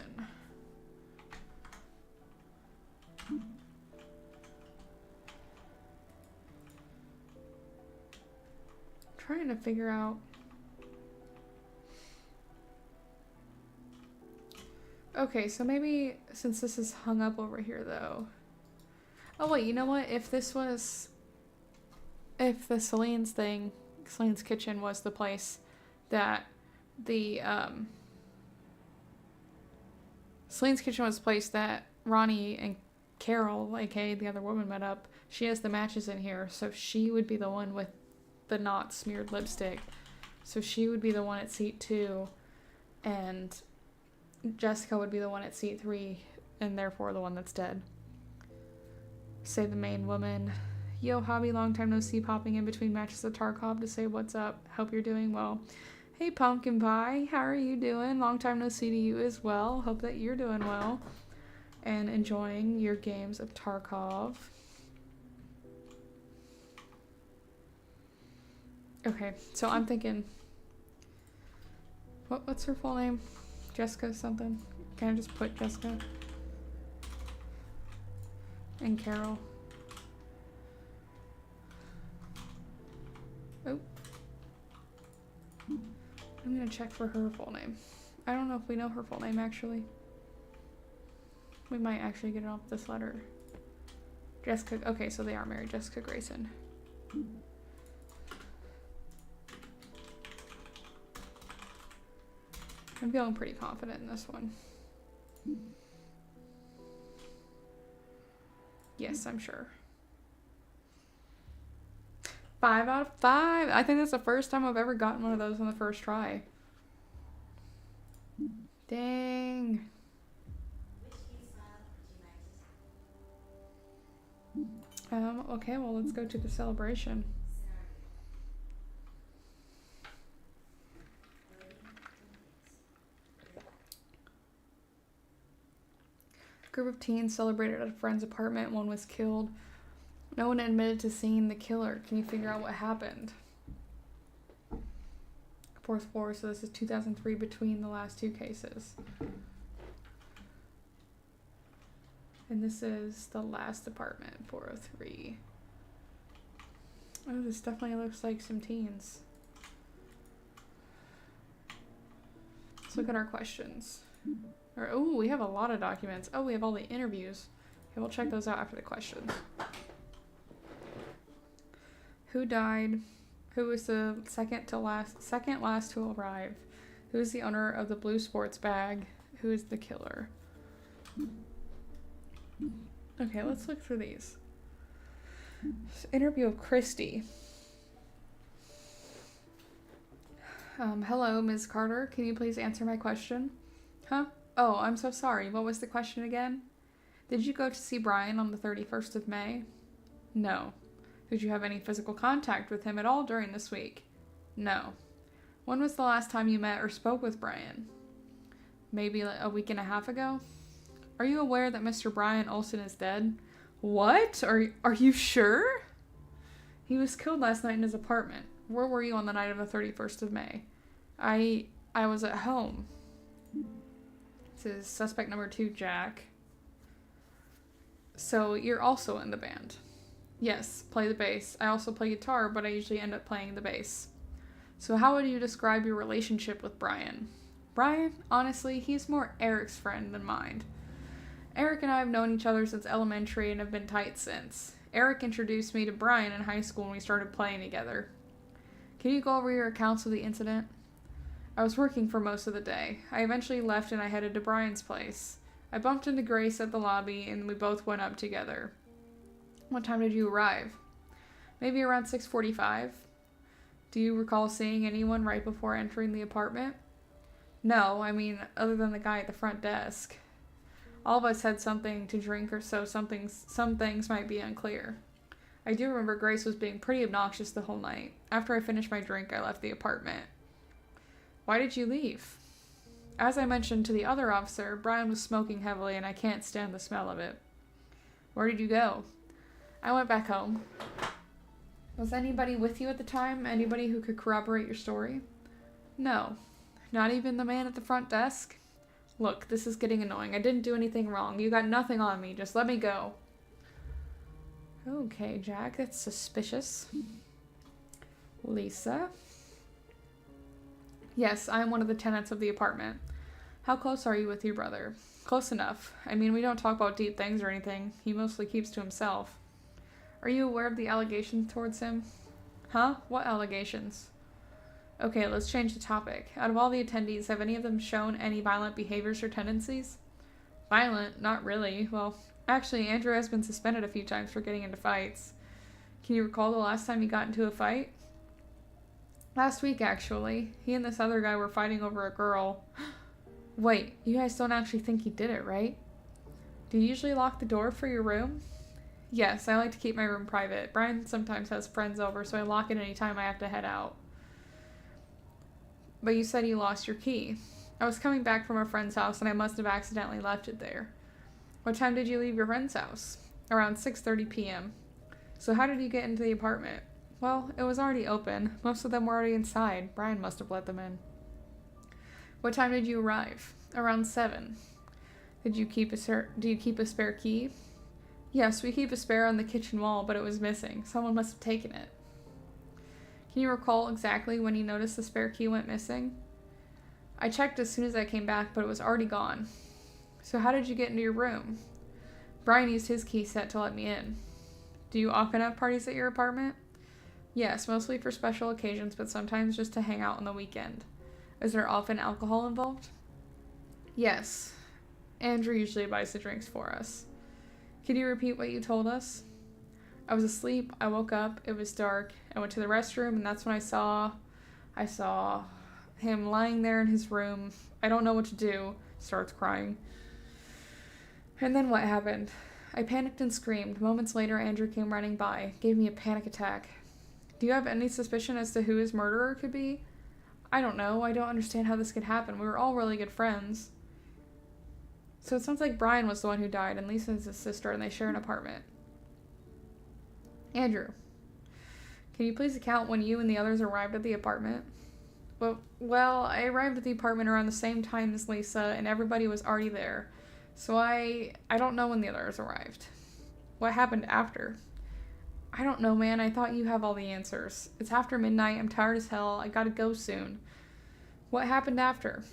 Trying to figure out. Okay, so maybe since this is hung up over here though. Oh wait, you know what? If the Celine's kitchen was the place that the Celine's kitchen was the place that Ronnie and Carol, aka the other woman, met up. She has the matches in here, so she would be the one with the not smeared lipstick. So she would be the one at seat 2, and Jessica would be the one at seat 3, and therefore the one that's dead. Say the main woman. Yo, hobby, long time no see, popping in between matches of Tarkov to say what's up. Hope you're doing well. Hey, pumpkin pie, how are you doing? Long time no see to you as well. Hope that you're doing well and enjoying your games of Tarkov. Okay, so I'm thinking, what's her full name? Jessica something? Can I just put Jessica? And Carol. Oh. I'm gonna check for her full name. I don't know if we know her full name actually. We might actually get it off this letter. Jessica, okay, so they are married. Jessica Grayson. I'm feeling pretty confident in this one. Yes, I'm sure. 5 out of 5. I think that's the first time I've ever gotten one of those on the first try. Dang. Okay, well, let's go to the celebration. A group of teens celebrated at a friend's apartment. One was killed. No one admitted to seeing the killer. Can you figure out what happened? Fourth floor, so this is 2003 between the last two cases. And this is the last apartment, 403. Oh, this definitely looks like some teens. Let's look at our questions. Oh, we have a lot of documents. Oh, we have all the interviews. Okay, we'll check those out after the questions. Who died? Who was the second last to arrive? Who is the owner of the blue sports bag? Who is the killer? Okay, let's look through these. Interview of Christy. Hello, Ms. Carter. Can you please answer my question? Huh? Oh, I'm so sorry. What was the question again? Did you go to see Brian on the 31st of May? No. Did you have any physical contact with him at all during this week? No. When was the last time you met or spoke with Brian? Maybe a week and a half ago? Are you aware that Mr. Brian Olson is dead? What? Are you sure? He was killed last night in his apartment. Where were you on the night of the 31st of May? I was at home. This is suspect number 2, Jack. So you're also in the band? Yes, play the bass. I also play guitar, but I usually end up playing the bass. So how would you describe your relationship with Brian? Brian, honestly, he's more Eric's friend than mine. Eric and I have known each other since elementary and have been tight since. Eric introduced me to Brian in high school when we started playing together. Can you go over your accounts of the incident? I was working for most of the day. I eventually left and I headed to Brian's place. I bumped into Grace at the lobby and we both went up together. What time did you arrive? Maybe around 6:45. Do you recall seeing anyone right before entering the apartment? No, I mean, other than the guy at the front desk. All of us had something to drink or so some things might be unclear. I do remember Grace was being pretty obnoxious the whole night. After I finished my drink, I left the apartment. Why did you leave? As I mentioned to the other officer, Brian was smoking heavily and I can't stand the smell of it. Where did you go? I went back home. Was anybody with you at the time? Anybody who could corroborate your story? No. Not even the man at the front desk? Look, this is getting annoying. I didn't do anything wrong. You got nothing on me. Just let me go. Okay, Jack, that's suspicious. Lisa? Yes, I am one of the tenants of the apartment. How close are you with your brother? Close enough. I mean, we don't talk about deep things or anything. He mostly keeps to himself. Are you aware of the allegations towards him? Huh? What allegations? Okay, let's change the topic. Out of all the attendees, have any of them shown any violent behaviors or tendencies? Violent? Not really. Well, actually, Andrew has been suspended a few times for getting into fights. Can you recall the last time he got into a fight? Last week, actually. He and this other guy were fighting over a girl. Wait, you guys don't actually think he did it, right? Do you usually lock the door for your room? Yes, I like to keep my room private. Brian sometimes has friends over, so I lock it anytime I have to head out. But you said you lost your key. I was coming back from a friend's house and I must have accidentally left it there. What time did you leave your friend's house? Around 6:30 p.m. So how did you get into the apartment? Well, it was already open. Most of them were already inside. Brian must have let them in. What time did you arrive? Around 7. Do you keep a spare key? Yes, we keep a spare on the kitchen wall, but it was missing. Someone must have taken it. Can you recall exactly when you noticed the spare key went missing? I checked as soon as I came back, but it was already gone. So how did you get into your room? Brian used his key set to let me in. Do you often have parties at your apartment? Yes, mostly for special occasions, but sometimes just to hang out on the weekend. Is there often alcohol involved? Yes. Andrew usually buys the drinks for us. Could you repeat what you told us? I was asleep, I woke up, it was dark, I went to the restroom, and that's when I saw him lying there in his room. I don't know what to do. Starts crying. And then what happened? I panicked and screamed. Moments later, Andrew came running by, gave me a panic attack. Do you have any suspicion as to who his murderer could be? I don't know. I don't understand how this could happen. We were all really good friends. So it sounds like Brian was the one who died, and Lisa's his sister, and they share an apartment. Andrew, can you please account when you and the others arrived at the apartment? Well, I arrived at the apartment around the same time as Lisa, and everybody was already there. So I don't know when the others arrived. What happened after? I don't know, man. I thought you have all the answers. It's after midnight. I'm tired as hell. I gotta go soon. What happened after?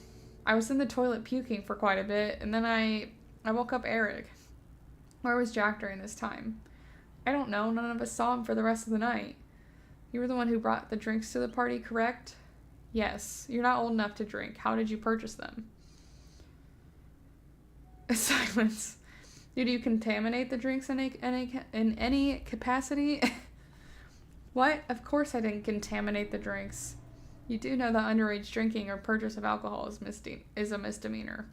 I was in the toilet puking for quite a bit, and then I woke up Eric. Where was Jack during this time? I don't know. None of us saw him for the rest of the night. You were the one who brought the drinks to the party, correct? Yes. You're not old enough to drink. How did you purchase them? Silence. Did you contaminate the drinks in any capacity? What? Of course I didn't contaminate the drinks. You do know that underage drinking or purchase of alcohol is a misdemeanor.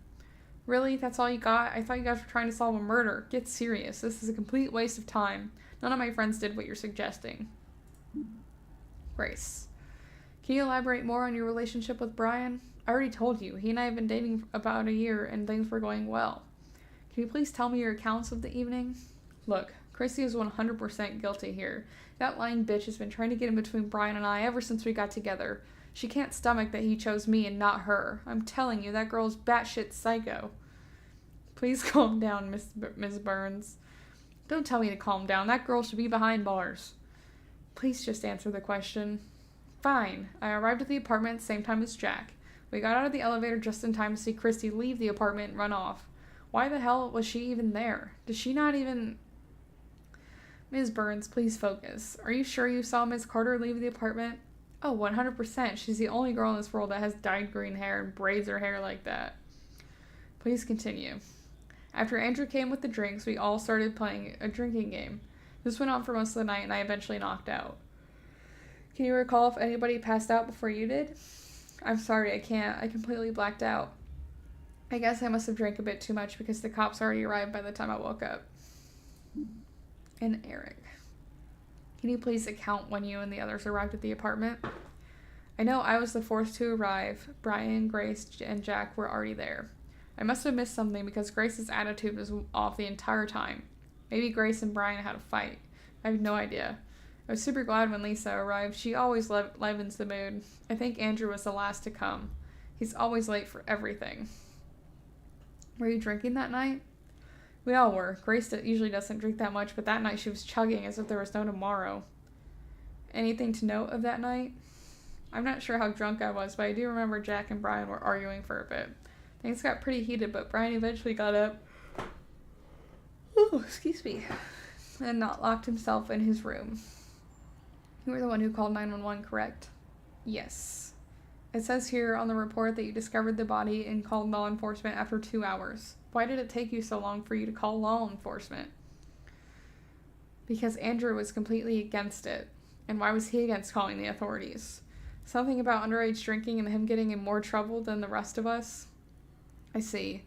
Really? That's all you got? I thought you guys were trying to solve a murder. Get serious. This is a complete waste of time. None of my friends did what you're suggesting. Grace. Can you elaborate more on your relationship with Brian? I already told you. He and I have been dating about a year and things were going well. Can you please tell me your accounts of the evening? Look, Chrissy is 100% guilty here. That lying bitch has been trying to get in between Brian and I ever since we got together. She can't stomach that he chose me and not her. I'm telling you, that girl's batshit psycho. Please calm down, Miss Burns. Don't tell me to calm down. That girl should be behind bars. Please just answer the question. Fine. I arrived at the apartment at the same time as Jack. We got out of the elevator just in time to see Christy leave the apartment and run off. Why the hell was she even there? Did she not even... Ms. Burns, please focus. Are you sure you saw Ms. Carter leave the apartment? Oh, 100%. She's the only girl in this world that has dyed green hair and braids her hair like that. Please continue. After Andrew came with the drinks, we all started playing a drinking game. This went on for most of the night, and I eventually knocked out. Can you recall if anybody passed out before you did? I'm sorry, I can't. I completely blacked out. I guess I must have drank a bit too much because the cops already arrived by the time I woke up. And Eric. Can you please account when you and the others arrived at the apartment? I know I was the fourth to arrive. Brian, Grace, and Jack were already there. I must have missed something because Grace's attitude was off the entire time. Maybe Grace and Brian had a fight. I have no idea. I was super glad when Lisa arrived. She always livens the mood. I think Andrew was the last to come. He's always late for everything. Were you drinking that night? We all were. Grace usually doesn't drink that much, but that night she was chugging as if there was no tomorrow. Anything to note of that night? I'm not sure how drunk I was, but I do remember Jack and Brian were arguing for a bit. Things got pretty heated, but Brian eventually got up. Oh, excuse me. And not locked himself in his room. You were the one who called 911, correct? Yes. It says here on the report that you discovered the body and called law enforcement after 2 hours. Why did it take you so long for you to call law enforcement? Because Andrew was completely against it. And why was he against calling the authorities? Something about underage drinking and him getting in more trouble than the rest of us? I see.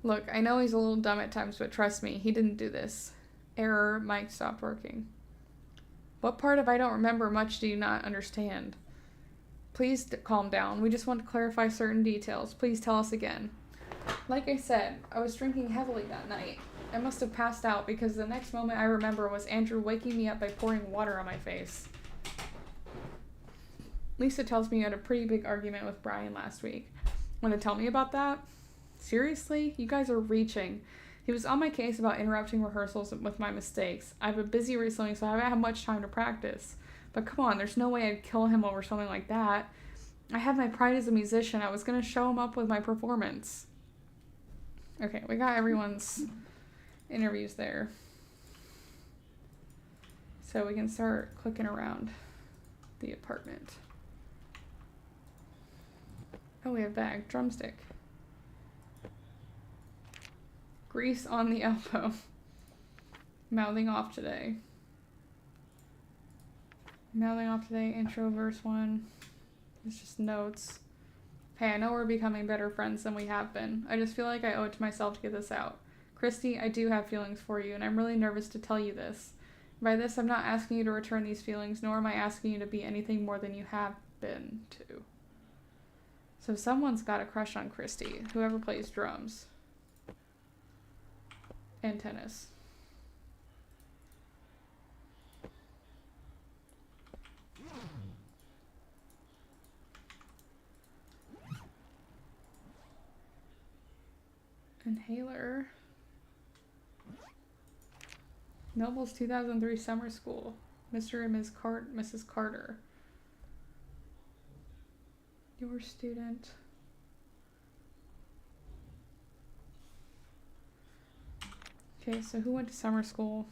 Look, I know he's a little dumb at times, but trust me, he didn't do this. Error, mic stopped working. What part of I don't remember much do you not understand? Please calm down. We just want to clarify certain details. Please tell us again. Like I said, I was drinking heavily that night. I must have passed out because the next moment I remember was Andrew waking me up by pouring water on my face. Lisa tells me you had a pretty big argument with Brian last week. Want to tell me about that? Seriously? You guys are reaching. He was on my case about interrupting rehearsals with my mistakes. I've been busy recently, so I haven't had much time to practice. But come on, there's no way I'd kill him over something like that. I have my pride as a musician. I was going to show him up with my performance. Okay, we got everyone's interviews there. So we can start clicking around the apartment. Oh, we have bag. Drumstick. Grease on the elbow. Mouthing off today. Mouthing off today. Intro, verse 1. It's just notes. Hey, I know we're becoming better friends than we have been. I just feel like I owe it to myself to get this out. Christy, I do have feelings for you, and I'm really nervous to tell you this. By this, I'm not asking you to return these feelings, nor am I asking you to be anything more than you have been to. So someone's got a crush on Christy, whoever plays drums. And tennis. Inhaler. Noble's 2003 summer school. Mr. and Mrs. Carter. Your student. Okay, so who went to summer school?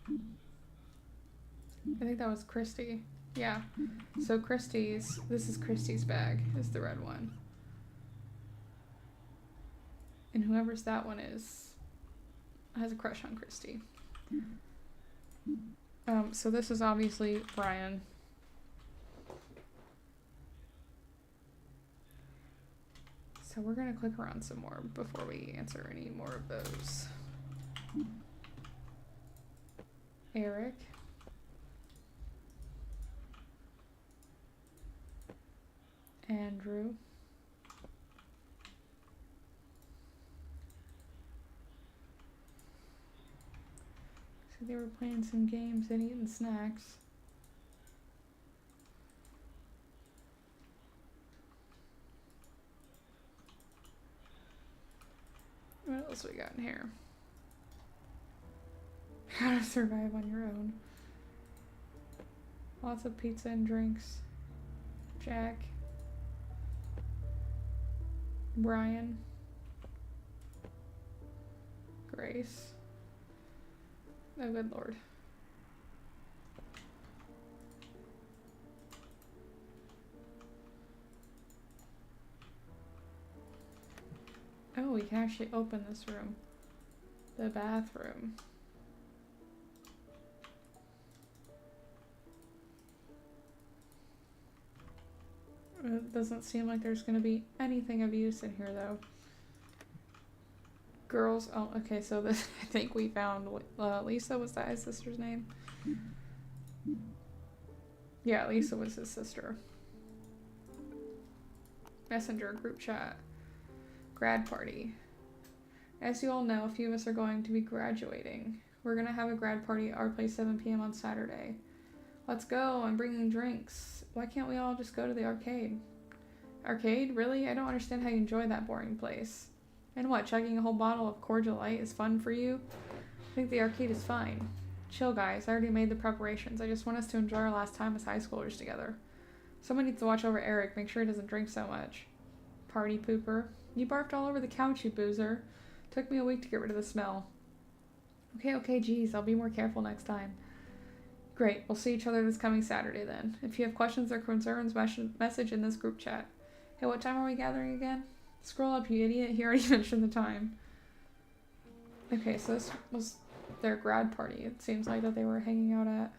I think that was Christy. Yeah. So this is Christy's bag, is the red one. And whoever's that one is has a crush on Christy. So this is obviously Brian. So we're gonna click around some more before we answer any more of those. Eric. Andrew. So they were playing some games and eating snacks. What else we got in here? How to survive on your own. Lots of pizza and drinks. Jack. Brian. Grace. Oh, good lord. Oh, we can actually open this room. The bathroom. It doesn't seem like there's going to be anything of use in here, though. Girls, oh, okay, so this, I think we found, Lisa, was that his sister's name? Yeah, Lisa was his sister. Messenger, group chat. Grad party. As you all know, a few of us are going to be graduating. We're going to have a grad party at our place 7 p.m. on Saturday. Let's go, I'm bringing drinks. Why can't we all just go to the arcade? Arcade? Really? I don't understand how you enjoy that boring place. And what, chugging a whole bottle of cordial light is fun for you? I think the arcade is fine. Chill, guys. I already made the preparations. I just want us to enjoy our last time as high schoolers together. Someone needs to watch over Eric. Make sure he doesn't drink so much. Party pooper. You barfed all over the couch, you boozer. Took me a week to get rid of the smell. Okay, geez. I'll be more careful next time. Great. We'll see each other this coming Saturday then. If you have questions or concerns, message in this group chat. Hey, what time are we gathering again? Scroll up, you idiot. He already mentioned the time. Okay, so this was their grad party. It seems like that they were hanging out at.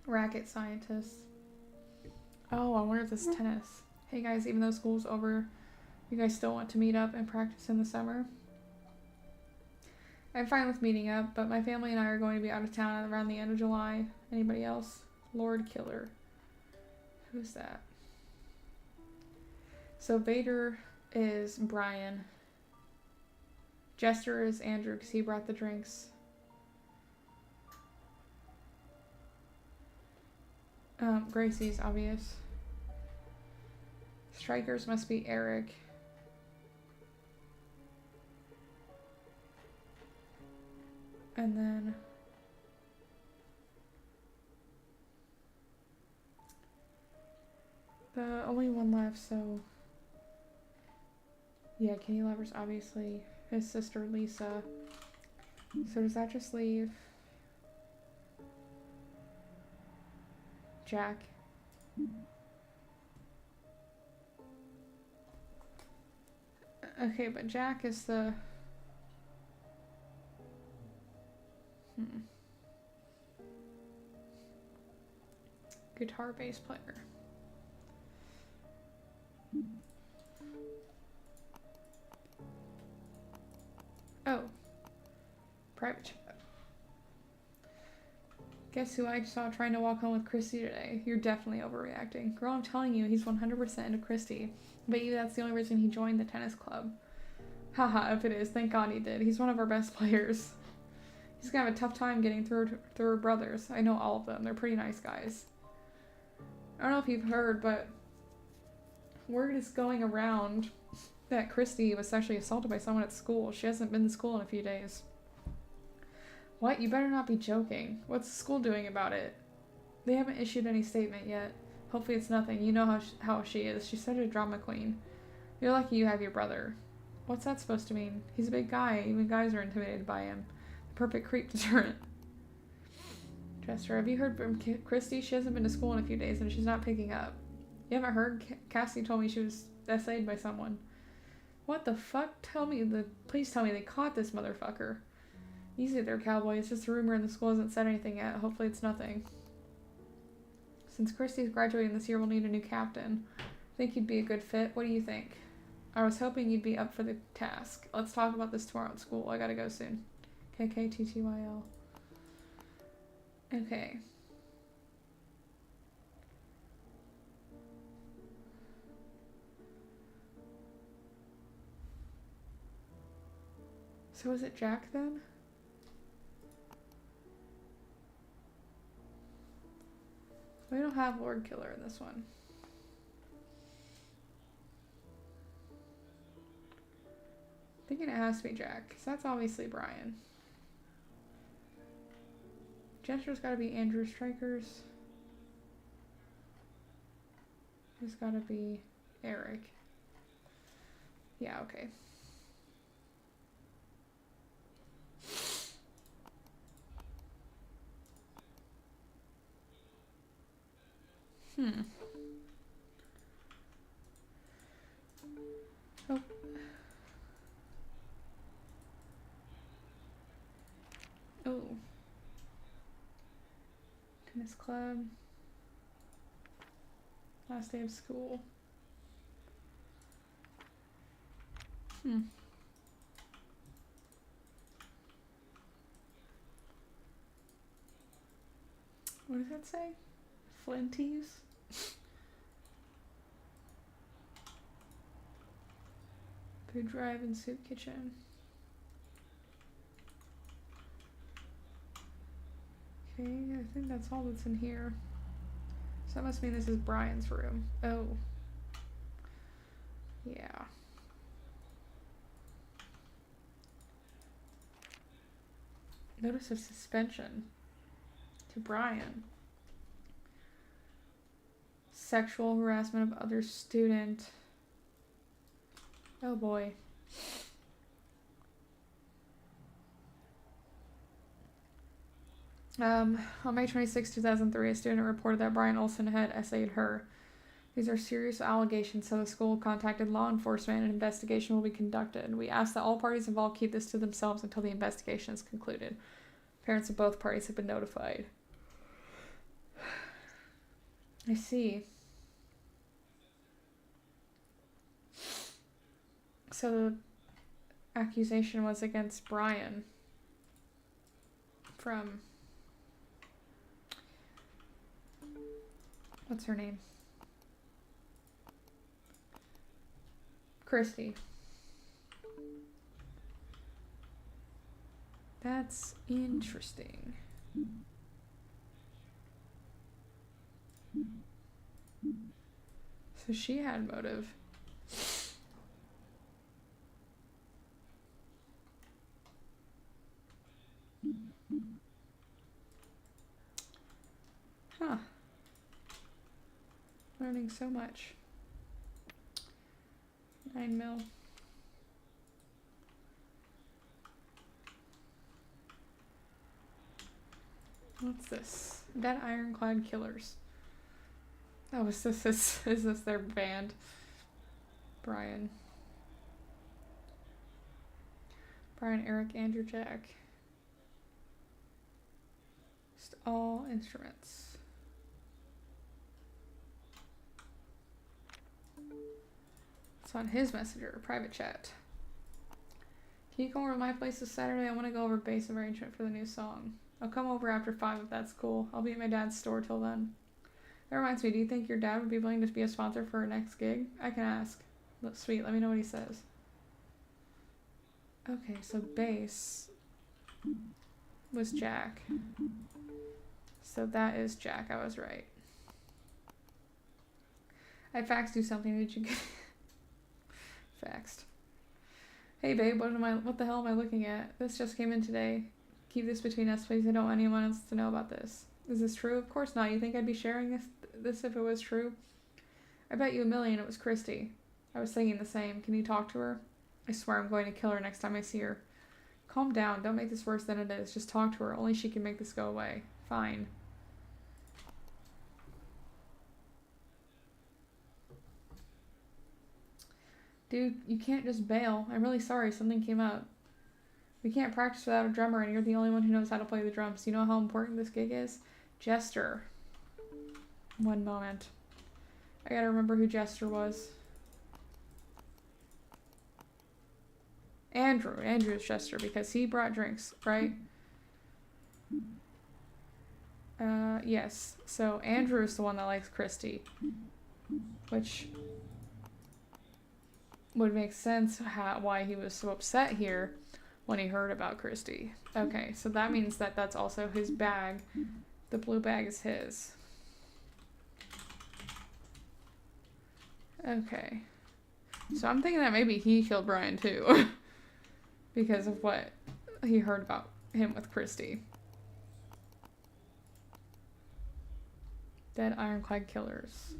Racket scientists. Oh, I wonder if this is tennis. Hey guys, even though school's over, you guys still want to meet up and practice in the summer? I'm fine with meeting up, but my family and I are going to be out of town around the end of July. Anybody else? Lord Killer. Who's that? So Vader is Brian. Jester is Andrew because he brought the drinks. Gracie's obvious. Strikers must be Eric. And then the only one left, so yeah, Kenny Lover's obviously his sister Lisa. So does that just leave Jack? Okay, but Jack is the guitar bass player. Oh. Private chat. Guess who I saw trying to walk home with Christy today? You're definitely overreacting. Girl, I'm telling you, he's 100% into Christy. Bet you that's the only reason he joined the tennis club. Haha, if it is, thank God he did. He's one of our best players. He's gonna have a tough time getting through her brothers. I know all of them. They're pretty nice guys. I don't know if you've heard, but word is going around that Christy was sexually assaulted by someone at school. She hasn't been to school in a few days. What? You better not be joking. What's the school doing about it? They haven't issued any statement yet. Hopefully it's nothing. You know how she is. She's such a drama queen. You're lucky you have your brother. What's that supposed to mean? He's a big guy. Even guys are intimidated by him. The perfect creep deterrent. Chester, have you heard from Christy? She hasn't been to school in a few days and she's not picking up. You haven't heard? Cassie told me she was essayed by someone. What the fuck? Please tell me they caught this motherfucker. Easy there, cowboy. It's just a rumor and the school hasn't said anything yet. Hopefully it's nothing. Since Christy's graduating this year, we'll need a new captain. Think you'd be a good fit? What do you think? I was hoping you'd be up for the task. Let's talk about this tomorrow at school. I gotta go soon. KKTTYL. Okay. So is it Jack then? We don't have Lord Killer in this one. Thinking it has to be Jack, because that's obviously Brian. Jester's gotta be Andrew Strikers. There's gotta be Eric. Yeah, okay. Oh. Oh. Tennis club. Last day of school. What does that say? Flinties? Food drive and soup kitchen. Okay, I think that's all that's in here. So that must mean this is Brian's room. Oh. Yeah. Notice of suspension to Brian. Sexual harassment of other student. Oh boy. On May 26, 2003, a student reported that Brian Olsen had essayed her. These are serious allegations, so the school contacted law enforcement and an investigation will be conducted. We ask that all parties involved keep this to themselves until the investigation is concluded. Parents of both parties have been notified. I see. So the accusation was against Brian from... What's her name? Christy. That's interesting. So she had motive. Huh. Learning so much. 9 mil. What's this? Dead Ironclad Killers. Oh, is this their band? Brian, Eric, Andrew, Jack. Just all instruments. It's on his messenger, private chat. Can you come over to my place this Saturday? I want to go over bass arrangement for the new song. I'll come over after 5 if that's cool. I'll be at my dad's store till then. That reminds me, do you think your dad would be willing to be a sponsor for our next gig? I can ask. Sweet, let me know what he says. Okay, so bass was Jack. So that is Jack, I was right. I faxed you something, did you get faxed? Hey babe, what the hell am I looking at? This just came in today. Keep this between us, please. I don't want anyone else to know about this. Is this true? Of course not. You think I'd be sharing this if it was true? I bet you $1 million it was Christy. I was thinking the same. Can you talk to her? I swear I'm going to kill her next time I see her. Calm down. Don't make this worse than it is. Just talk to her. Only she can make this go away. Fine. Dude, you can't just bail. I'm really sorry. Something came up. We can't practice without a drummer, and you're the only one who knows how to play the drums. You know how important this gig is? Jester. One moment. I gotta remember who Jester was. Andrew. Andrew's Jester, because he brought drinks, right? Yes. So Andrew is the one that likes Christy. Which would make sense why he was so upset here when he heard about Christy. Okay, so that means that that's also his bag. The blue bag is his. Okay. So I'm thinking that maybe he killed Brian too. Because of what he heard about him with Christy. Dead Ironclad Killers.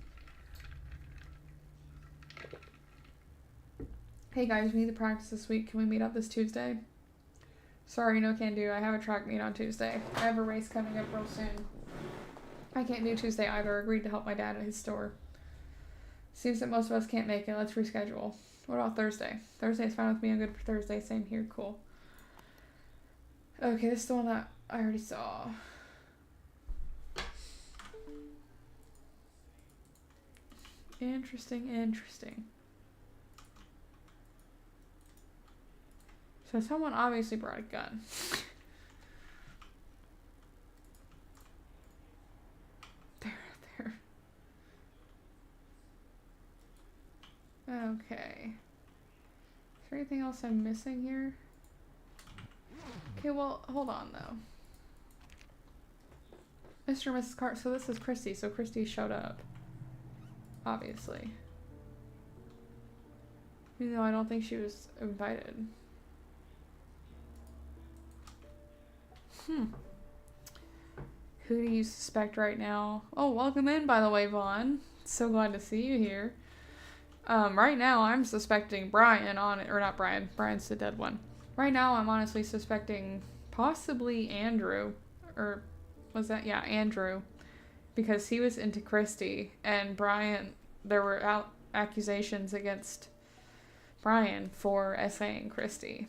Hey guys, we need to practice this week. Can we meet up this Tuesday? Sorry, no can do. I have a track meet on Tuesday. I have a race coming up real soon. I can't do Tuesday either. I agreed to help my dad at his store. Seems that most of us can't make it. Let's reschedule. What about Thursday? Thursday's fine with me. I'm good for Thursday. Same here. Cool. Okay, this is the one that I already saw. Interesting. So someone obviously brought a gun. There. Okay. Is there anything else I'm missing here? Okay, well, hold on though. Mr. and Mrs. Carter. So this is Christy. So Christy showed up. Obviously. Even though I don't think she was invited. Who do you suspect right now? Oh, welcome in, by the way, Vaughn. So glad to see you here. Right now, I'm suspecting Brian on it. Or not Brian. Brian's the dead one. Right now, I'm honestly suspecting possibly Andrew. Or was that? Yeah, Andrew. Because he was into Christy. And Brian, there were accusations against Brian for essaying Christy.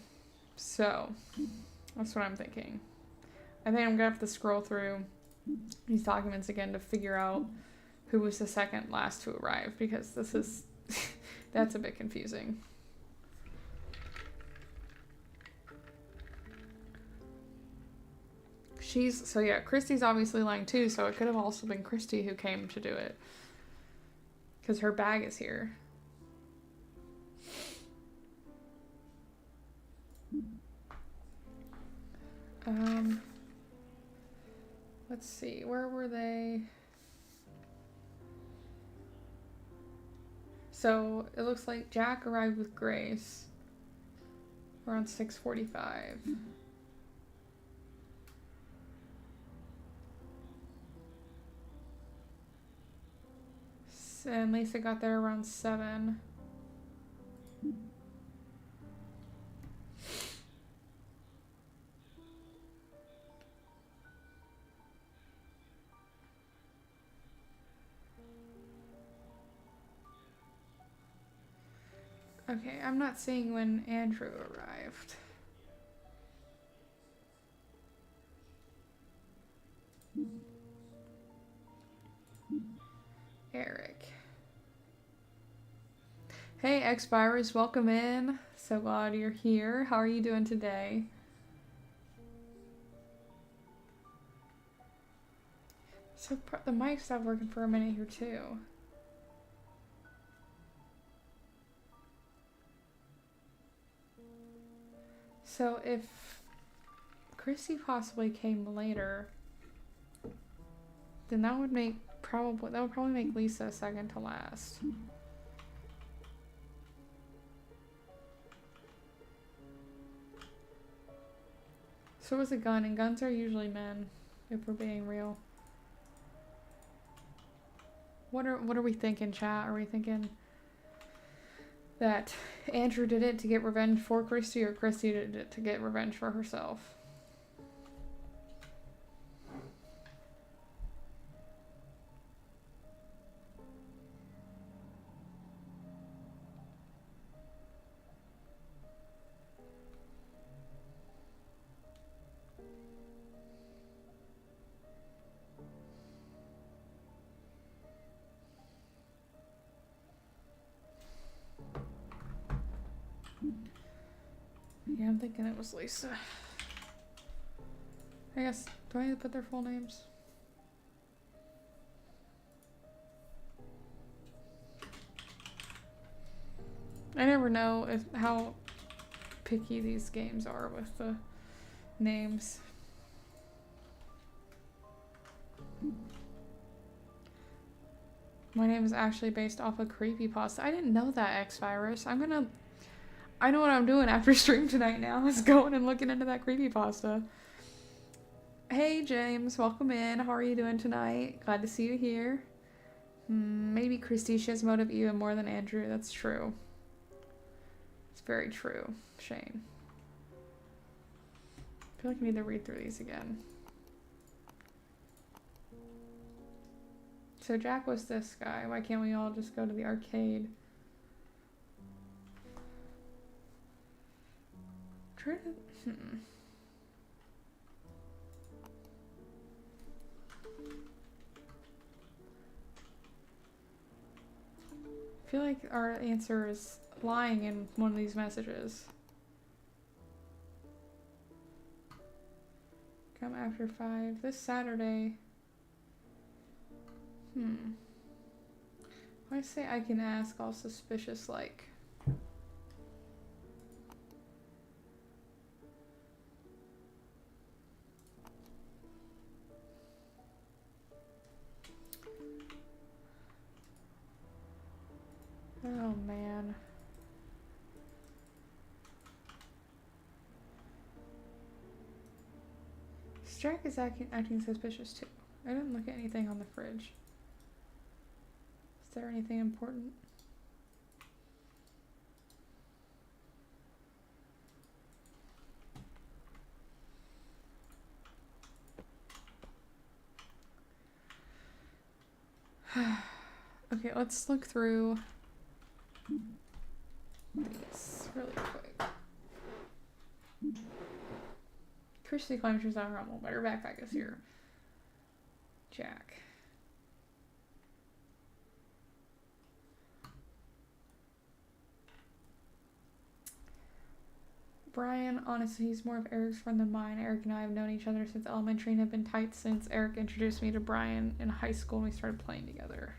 So, that's what I'm thinking. I think I'm gonna have to scroll through these documents again to figure out who was the second last to arrive, because this is that's a bit confusing. So yeah, Christy's obviously lying too, so it could have also been Christy who came to do it. Because her bag is here. Let's see, where were they? So it looks like Jack arrived with Grace around 6:45. And Lisa got there around 7. Okay, I'm not seeing when Andrew arrived. Eric. Hey, X-Virus, welcome in. So glad you're here. How are you doing today? So the mic stopped working for a minute here too. So if Christy possibly came later, then that would probably make Lisa second to last. So was a gun, and guns are usually men, if we're being real. What are we thinking, chat? Are we thinking that Andrew did it to get revenge for Christy, or Christy did it to get revenge for herself? Yeah, I'm thinking it was Lisa. I guess, do I need to put their full names? I never know how picky these games are with the names. My name is actually based off a creepypasta. I didn't know that, X-Virus. I know what I'm doing after stream tonight now, is going and looking into that creepypasta. Hey, James. Welcome in. How are you doing tonight? Glad to see you here. Maybe Christy shares motive even more than Andrew. That's true. It's very true, Shane. I feel like I need to read through these again. So Jack was this guy. Why can't we all just go to the arcade? Try to... I feel like our answer is lying in one of these messages. Come after 5 this Saturday. I say I can ask all suspicious like. Oh man. Jack is acting suspicious too. I didn't look at anything on the fridge. Is there anything important? Okay, let's look through these really quick. Christy claims she's not normal, but her backpack is here. Jack. Brian, honestly, he's more of Eric's friend than mine. Eric and I have known each other since elementary and have been tight since Eric introduced me to Brian in high school and we started playing together.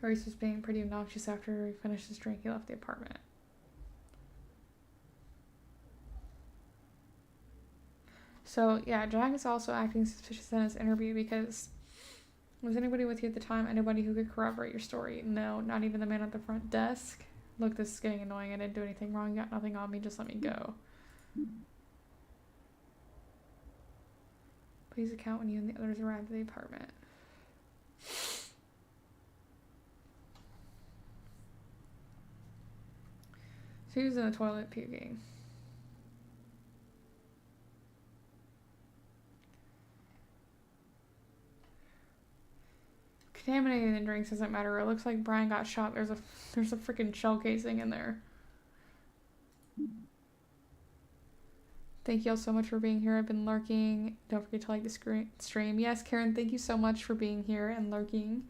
Grace was being pretty obnoxious after he finished his drink. He left the apartment. So, yeah, Jack is also acting suspicious in his interview because was anybody with you at the time? Anybody who could corroborate your story? No, not even the man at the front desk. Look, this is getting annoying. I didn't do anything wrong. You got nothing on me. Just let me go. Please account when you and the others arrived at the apartment. So he was in the toilet puking. Contaminating the drinks doesn't matter. It looks like Brian got shot. There's a freaking shell casing in there. Thank you all so much for being here. I've been lurking. Don't forget to like the stream. Yes, Karen, thank you so much for being here and lurking.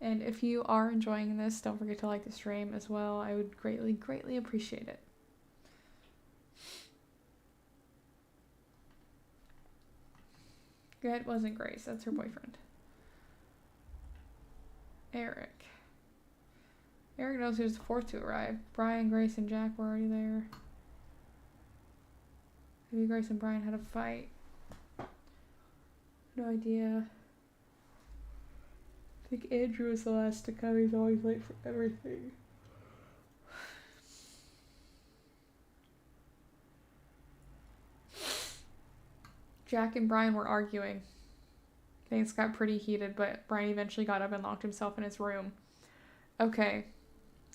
And if you are enjoying this, don't forget to like the stream as well. I would greatly, greatly appreciate it. It wasn't Grace. That's her boyfriend. Eric. Eric knows who's the fourth to arrive. Brian, Grace, and Jack were already there. Maybe Grace and Brian had a fight. No idea. I think Andrew was the last to come. He's always late for everything. Jack and Brian were arguing. Things got pretty heated, but Brian eventually got up and locked himself in his room. Okay.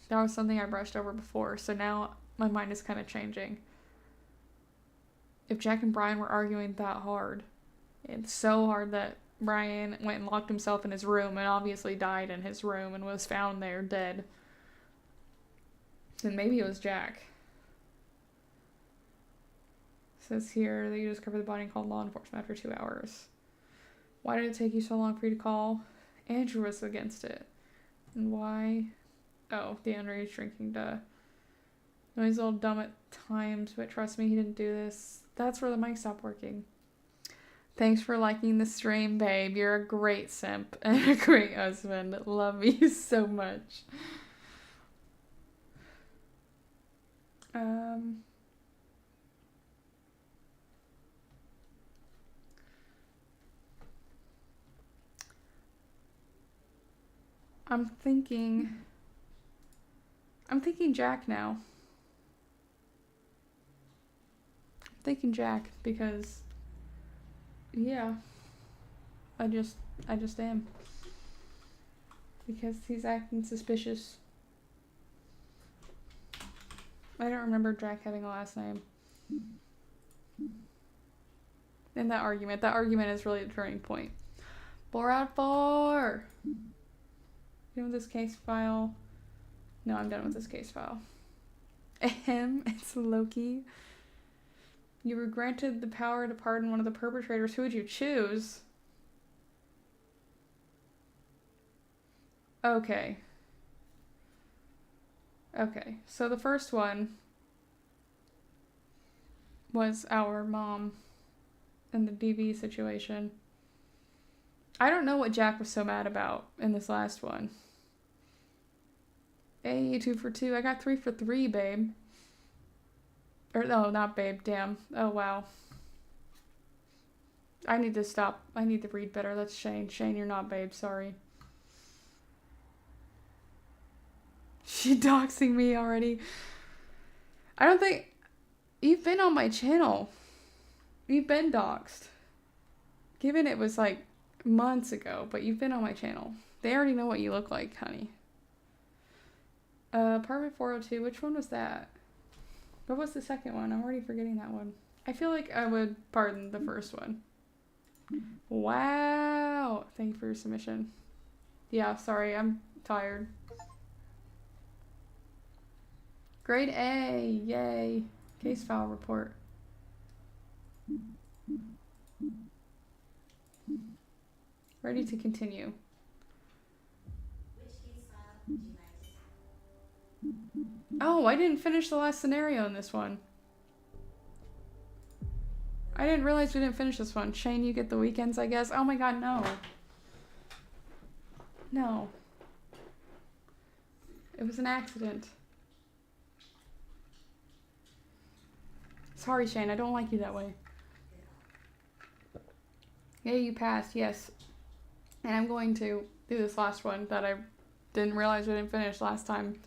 That was something I brushed over before, so now my mind is kind of changing. If Jack and Brian were arguing that hard, it's so hard that Brian went and locked himself in his room and obviously died in his room and was found there dead, then maybe it was Jack. It says here that you discovered the body and called law enforcement after 2 hours. Why did it take you so long for you to call? Andrew was against it. And why? Oh, the underage drinking, duh. No, he's a little dumb at times, but trust me, he didn't do this. That's where the mic stopped working. Thanks for liking the stream, babe. You're a great simp and a great husband. Love you so much. I'm thinking Jack now. I'm thinking Jack because, yeah, I just am. Because he's acting suspicious. I don't remember Jack having a last name. In that argument is really the turning point. 4 out of 4! Done with this case file. No, I'm done with this case file. Ahem, it's Loki. You were granted the power to pardon one of the perpetrators. Who would you choose? Okay. Okay, so the first one was our mom in the DV situation. I don't know what Jack was so mad about in this last one. Hey, 2 for 2. I got 3 for 3, babe. Or, no, not babe. Damn. Oh, wow. I need to stop. I need to read better. That's Shane. Shane, you're not babe. Sorry. She doxing me already. I don't think... You've been on my channel. You've been doxed. Given it was like months ago, but you've been on my channel. They already know what you look like, honey. Apartment 402. Which one was that? What was the second one? I'm already forgetting that one. I feel like I would pardon the first one. Wow. Thank you for your submission. Yeah, sorry. I'm tired. Grade A. Yay. Case file report. Ready to continue. Which case file would you like to see? Oh, I didn't finish the last scenario in this one. I didn't realize we didn't finish this one. Shane, you get the weekends, I guess. Oh my god, no. No. It was an accident. Sorry, Shane, I don't like you that way. Yeah, you passed, yes. And I'm going to do this last one that I didn't realize I didn't finish last time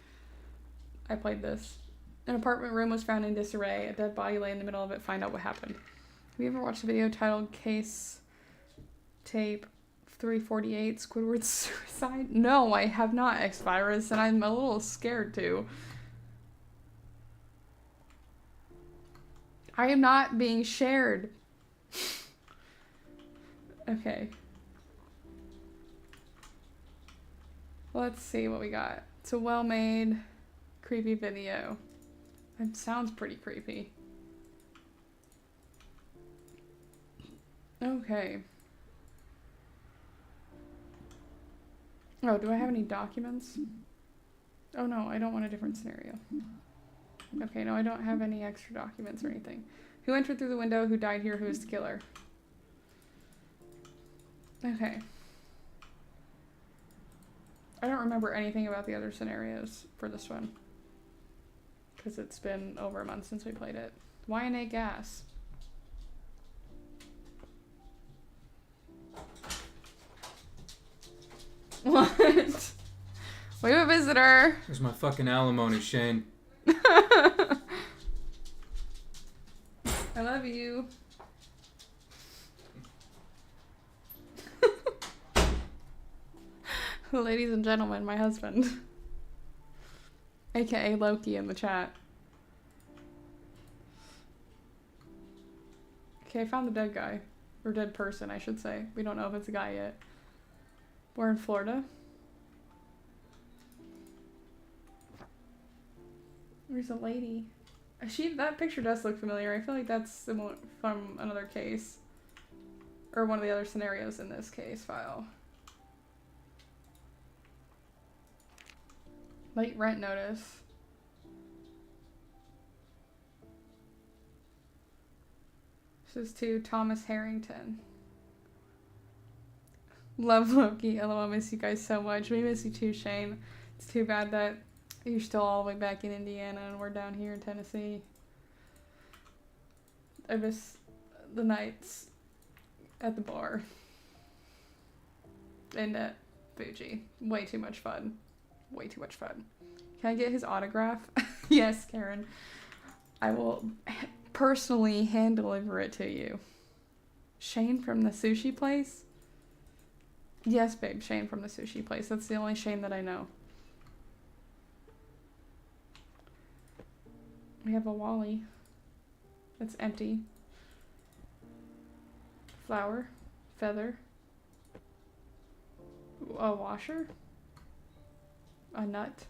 I played this. An apartment room was found in disarray. A dead body lay in the middle of it. Find out what happened. Have you ever watched a video titled Case Tape 348 Squidward's Suicide? No, I have not, X-Virus, and I'm a little scared to. I am not being shared. Okay. Let's see what we got. It's a well-made, creepy video. It sounds pretty creepy. Okay. Oh, do I have any documents? Oh no, I don't want a different scenario. Okay, no, I don't have any extra documents or anything. Who entered through the window? Who died here? Who is the killer? Okay. I don't remember anything about the other scenarios for this one. Because it's been over a month since we played it. YNA gas. What? We have a visitor. There's my fucking alimony, Shane. I love you. Ladies and gentlemen, my husband. AKA Loki in the chat. Okay, I found the dead guy. Or dead person, I should say. We don't know if it's a guy yet. We're in Florida. There's a lady. That picture does look familiar. I feel like that's similar from another case. Or one of the other scenarios in this case file. Late rent notice. This is to Thomas Harrington. Love Loki. LOL, miss you guys so much. We miss you too, Shane. It's too bad that you're still all the way back in Indiana and we're down here in Tennessee. I miss the nights at the bar. And at Fuji. Way too much fun. Way too much fun. Can I get his autograph? Yes, Karen. I will personally hand deliver it to you. Shane from the sushi place? Yes, babe, Shane from the sushi place. That's the only Shane that I know. We have a Wally. It's empty. Flower. Feather. A washer. A nut.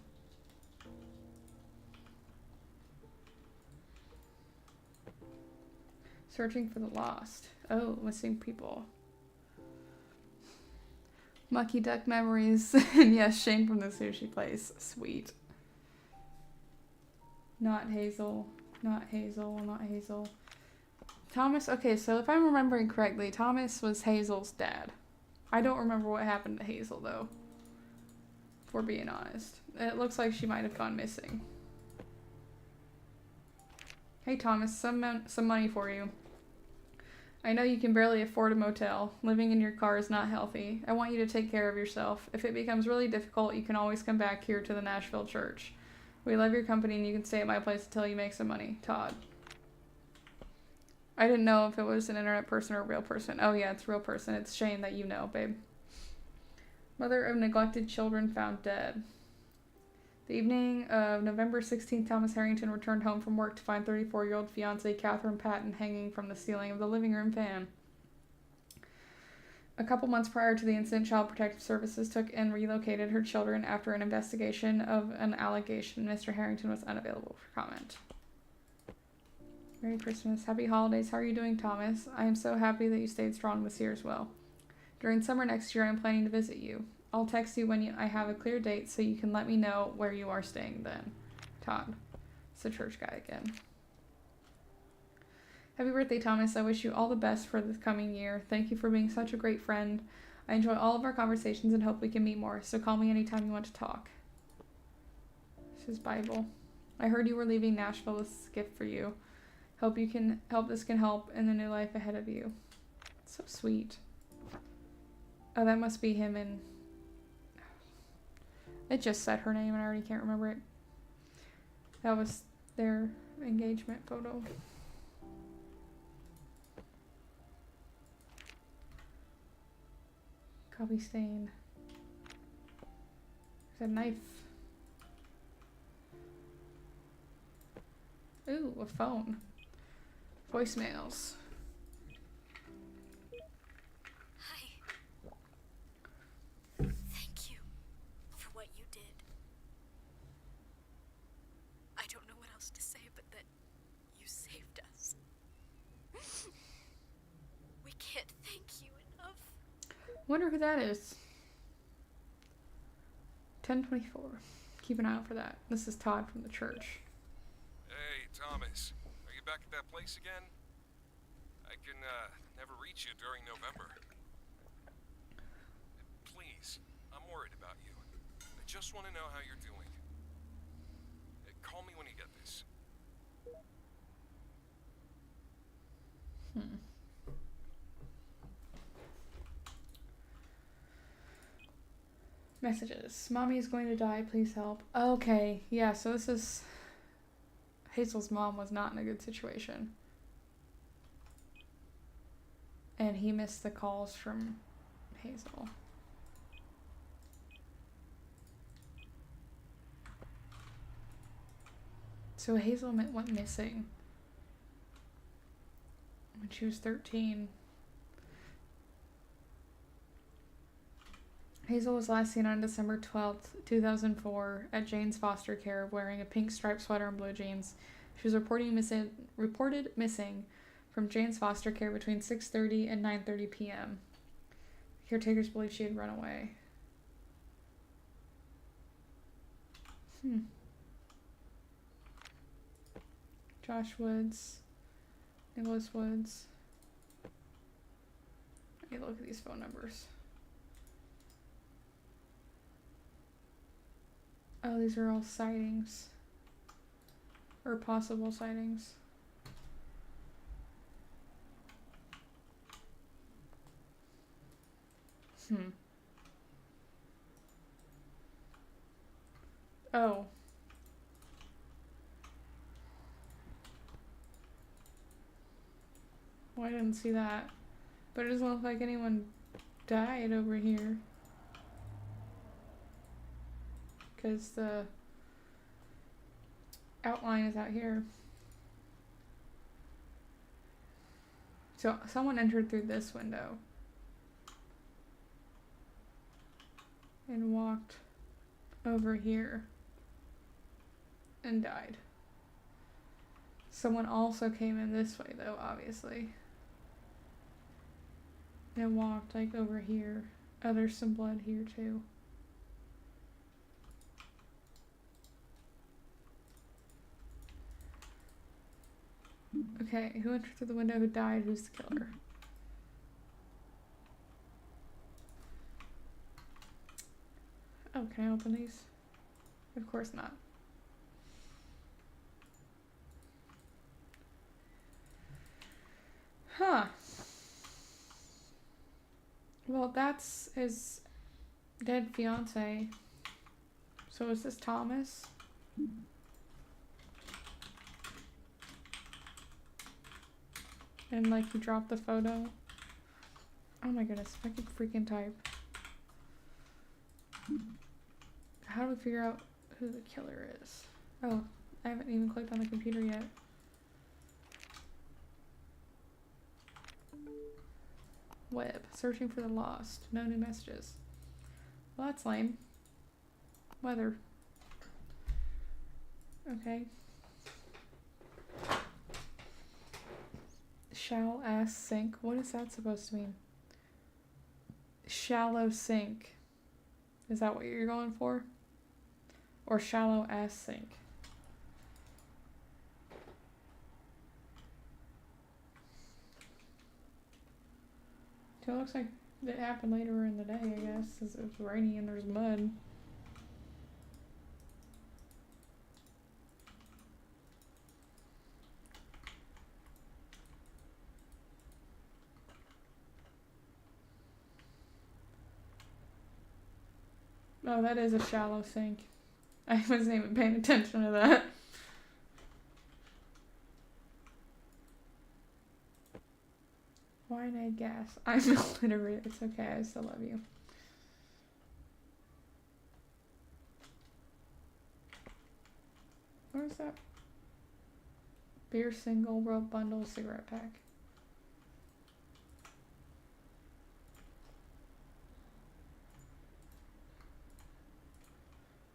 Searching for the lost. Oh, missing people. Mucky Duck memories. And yes, Shane from the sushi place. Sweet. Not Hazel. Not Hazel. Not Hazel. Thomas. Okay, so if I'm remembering correctly, Thomas was Hazel's dad. I don't remember what happened to Hazel, though. If we're being honest. It looks like she might have gone missing. Hey, Thomas. Some money for you. I know you can barely afford a motel. Living in your car is not healthy. I want you to take care of yourself. If it becomes really difficult, you can always come back here to the Nashville church. We love your company and you can stay at my place until you make some money. Todd. I didn't know if it was an internet person or a real person. Oh yeah, it's a real person. It's Shane that you know, babe. Mother of neglected children found dead. The evening of November 16th, Thomas Harrington returned home from work to find 34-year-old fiancée Catherine Patton hanging from the ceiling of the living room fan. A couple months prior to the incident, Child Protective Services took and relocated her children after an investigation of an allegation. Mr. Harrington was unavailable for comment. Merry Christmas. Happy holidays. How are you doing, Thomas? I am so happy that you stayed strong this year as well. During summer next year, I'm planning to visit you. I'll text you when I have a clear date so you can let me know where you are staying then. Todd. It's the church guy again. Happy birthday, Thomas. I wish you all the best for this coming year. Thank you for being such a great friend. I enjoy all of our conversations and hope we can meet more, so call me anytime you want to talk. This is Bible. I heard you were leaving Nashville. This is a gift for you. Hope this can help in the new life ahead of you. It's so sweet. Oh, that must be him and... It just said her name and I already can't remember it. That was their engagement photo. Copy stain. There's a knife. Ooh, a phone. Voicemails. Hi. Thank you for what you did. I don't know what else to say but that you saved us. We can't thank you enough. Wonder who that is. 1024. Keep an eye out for that. This is Todd from the church. Hey, Thomas. Are you back at that place again? I can, never reach you during November. Please, I'm worried about you. I just want to know how you're doing. Call me when you get this. Messages. Mommy is going to die. Please help. Okay. Yeah, so this is... Hazel's mom was not in a good situation. And he missed the calls from Hazel. So Hazel went missing when she was 13. Hazel was last seen on December 12th, 2004 at Jane's foster care wearing a pink striped sweater and blue jeans. She was reported missing from Jane's foster care between 6:30 and 9:30 p.m. Caretakers believe she had run away. Josh Woods. Nicholas Woods. Let me look at these phone numbers. Oh, these are all sightings. Or possible sightings. Oh. Well, I didn't see that. But it doesn't look like anyone died over here. Because the outline is out here. So someone entered through this window. And walked over here. And died. Someone also came in this way though, obviously. And walked like over here. Oh, there's some blood here too. Okay, who entered through the window, who died, who's the killer? Oh, can I open these? Of course not. Huh. Well, that's his dead fiance. So is this Thomas? And like he dropped the photo. Oh my goodness, if I could freaking type. How do we figure out who the killer is? Oh, I haven't even clicked on the computer yet. Web. Searching for the lost. No new messages. Well, that's lame. Weather. Okay. Shall ass sink. What is that supposed to mean? Shallow sink. Is that what you're going for? Or shallow ass sink? So it looks like it happened later in the day, I guess, because it was rainy and there's mud. Oh, that is a shallow sink. I wasn't even paying attention to that. Wine egg gas. I'm illiterate. It's okay. I still love you. Where's that? Beer single, world bundle, cigarette pack.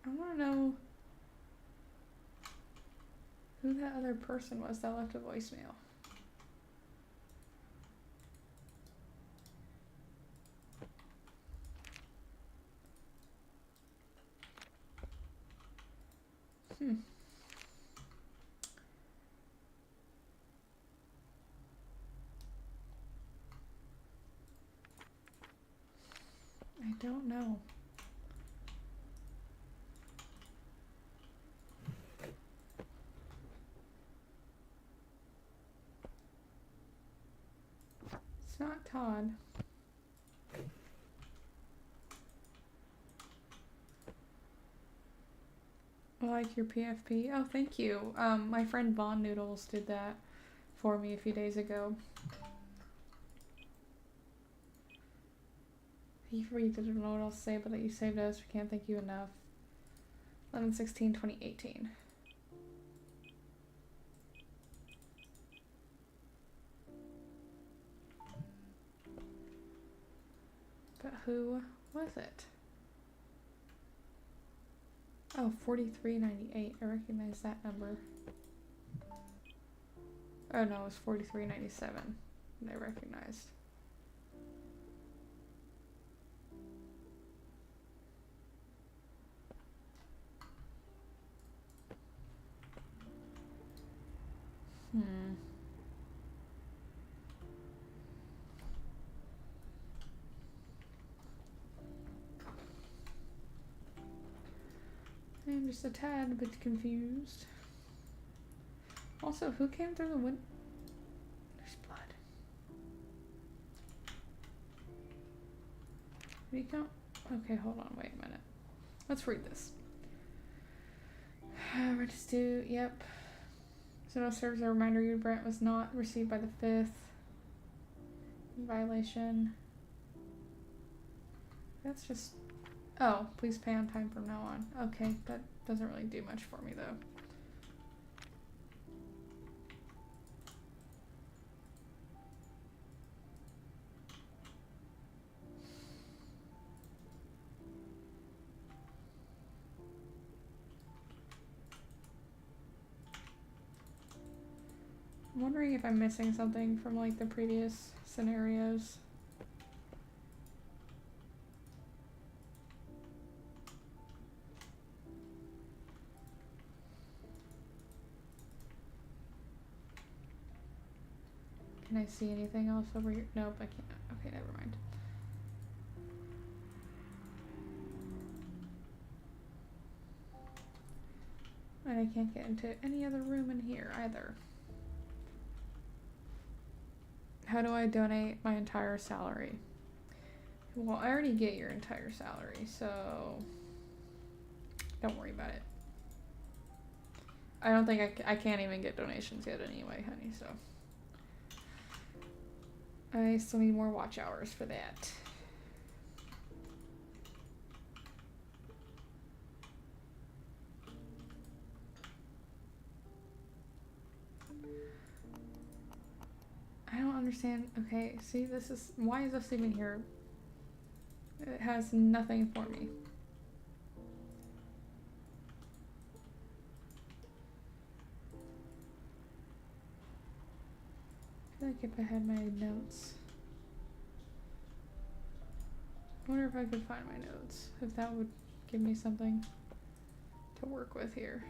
I want to know who that other person was that left a voicemail. Hmm. I don't know. It's not Todd. I like your PFP. Oh, thank you. My friend Von Noodles did that for me a few days ago. He didn't know what else to say, but that you saved us. We can't thank you enough. 11/16/2018. But who was it? Oh, 4398. I recognize that number. Oh no, it was 4397 that I recognized. I'm just a tad bit confused. Also, who came through the window? There's blood. Did he count? Okay, hold on, wait a minute. Let's read this. Register, yep. So no serves a reminder you Brent was not received by the 5th. Violation. That's just... Oh, please pay on time from now on. Okay, that doesn't really do much for me though. I'm wondering if I'm missing something from like the previous scenarios. Can I see anything else over here? Nope, I can't. Okay, never mind. And I can't get into any other room in here either. How do I donate my entire salary? Well, I already get your entire salary, so don't worry about it. I don't think I can't even get donations yet anyway, honey, so. I still need more watch hours for that. I don't understand. Okay, see, this is... Why is this even here? It has nothing for me. I feel like if I had my notes... I wonder if I could find my notes. If that would give me something to work with here.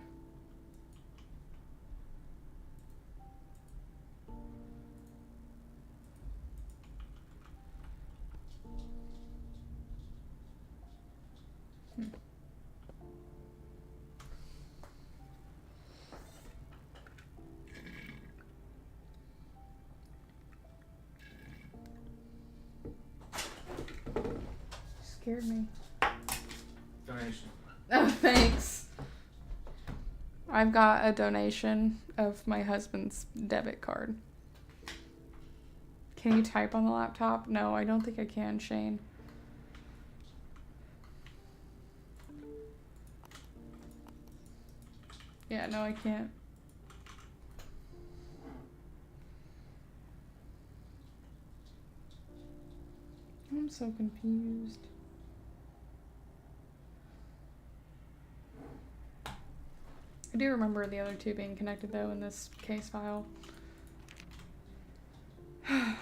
Scared me. Donation. Oh, thanks. I've got a donation of my husband's debit card. Can you type on the laptop? No, I don't think I can, Shane. Yeah, no, I can't. I'm so confused. I do remember the other two being connected though in this case file. That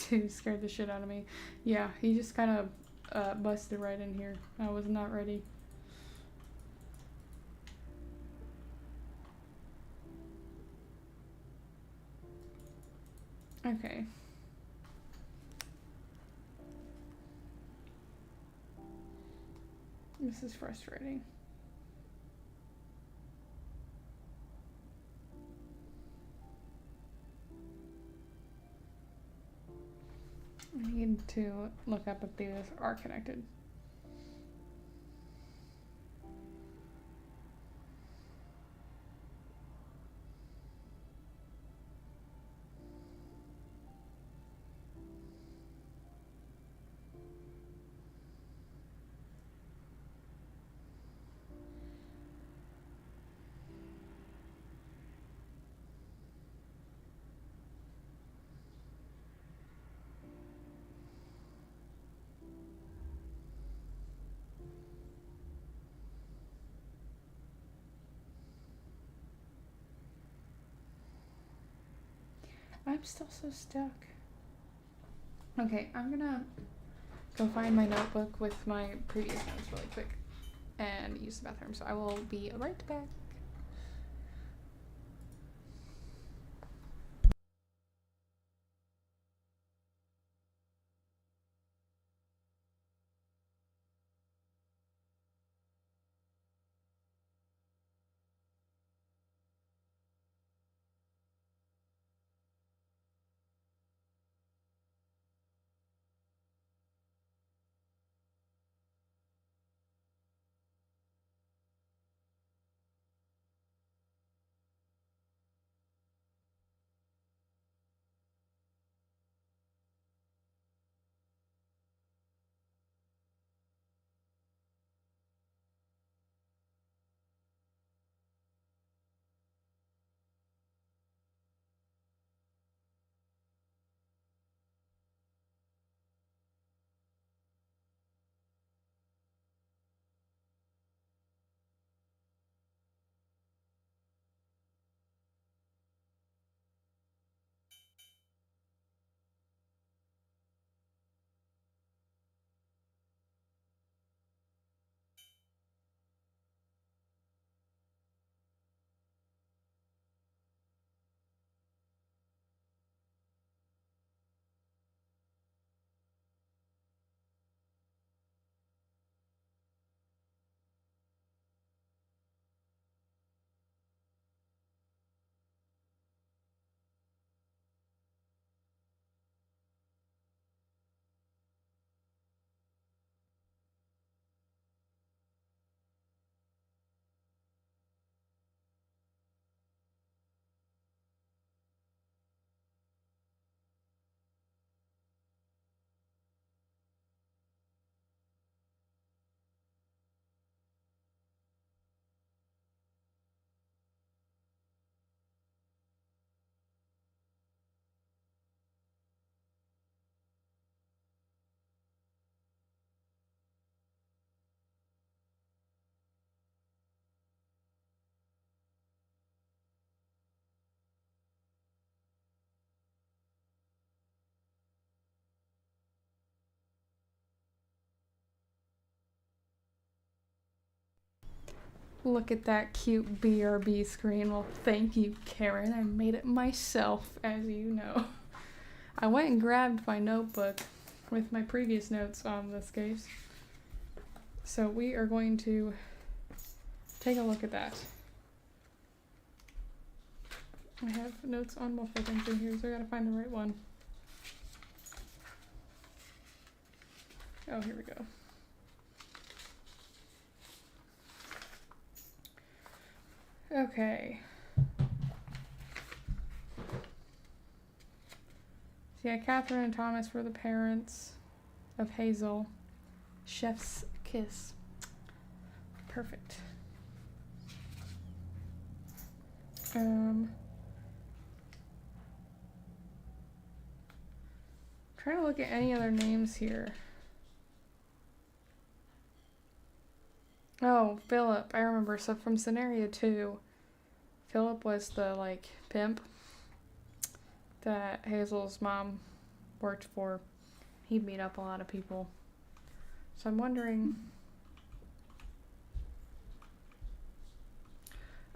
dude scared the shit out of me. Yeah, he just kind of busted right in here. I was not ready. Okay. This is frustrating. I need to look up if these are connected. I'm still so stuck. Okay, I'm gonna go find my notebook with my previous notes really quick and use the bathroom. So I will be right back. Look at that cute BRB screen. Well, thank you, Karen. I made it myself, as you know. I went and grabbed my notebook with my previous notes on this case. So we are going to take a look at that. I have notes on multiple things in here, so I gotta find the right one. Oh, here we go. Okay. So yeah, Catherine and Thomas were the parents of Hazel. Chef's kiss. Perfect. Trying to look at any other names here. Oh, Philip. I remember. So from scenario 2, Philip was the, like, pimp that Hazel's mom worked for. He'd beat up a lot of people. So I'm wondering...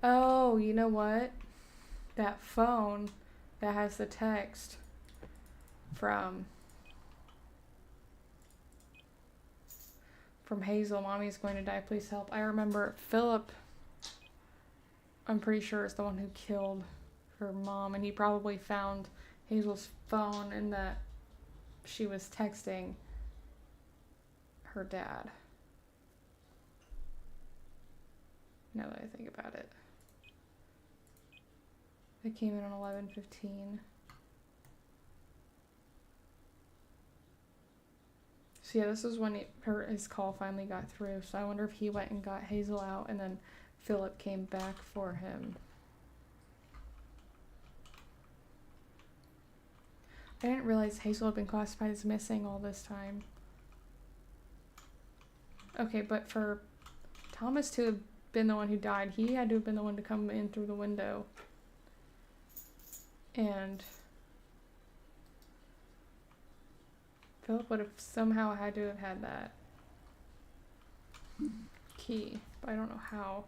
Oh, you know what? That phone that has the text from Hazel, "Mommy's going to die, please help." I remember Philip, I'm pretty sure, is the one who killed her mom, and he probably found Hazel's phone and that she was texting her dad. Now that I think about it. It came in on 11:15. So yeah, this is when his call finally got through. So I wonder if he went and got Hazel out and then Philip came back for him. I didn't realize Hazel had been classified as missing all this time. Okay, but for Thomas to have been the one who died, he had to have been the one to come in through the window. And Philip would have somehow had to have had that key, but I don't know how.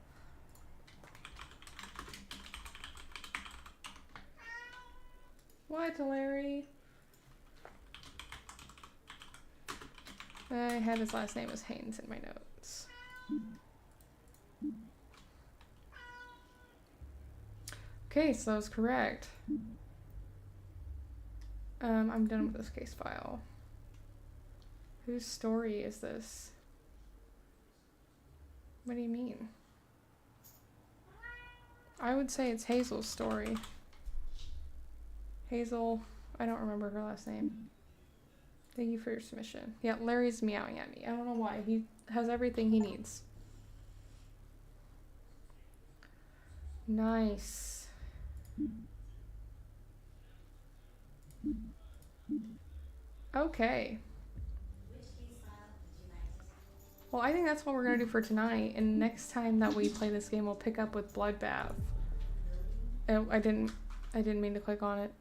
What, Larry? I had his last name as Haynes in my notes. Okay, so that was correct. I'm done with this case file. Whose story is this? What do you mean? I would say it's Hazel's story. Hazel, I don't remember her last name. Thank you for your submission. Yeah, Larry's meowing at me. I don't know why. He has everything he needs. Nice. Okay. Well, I think that's what we're gonna do for tonight. And next time that we play this game, we'll pick up with Bloodbath. Oh, I didn't mean to click on it.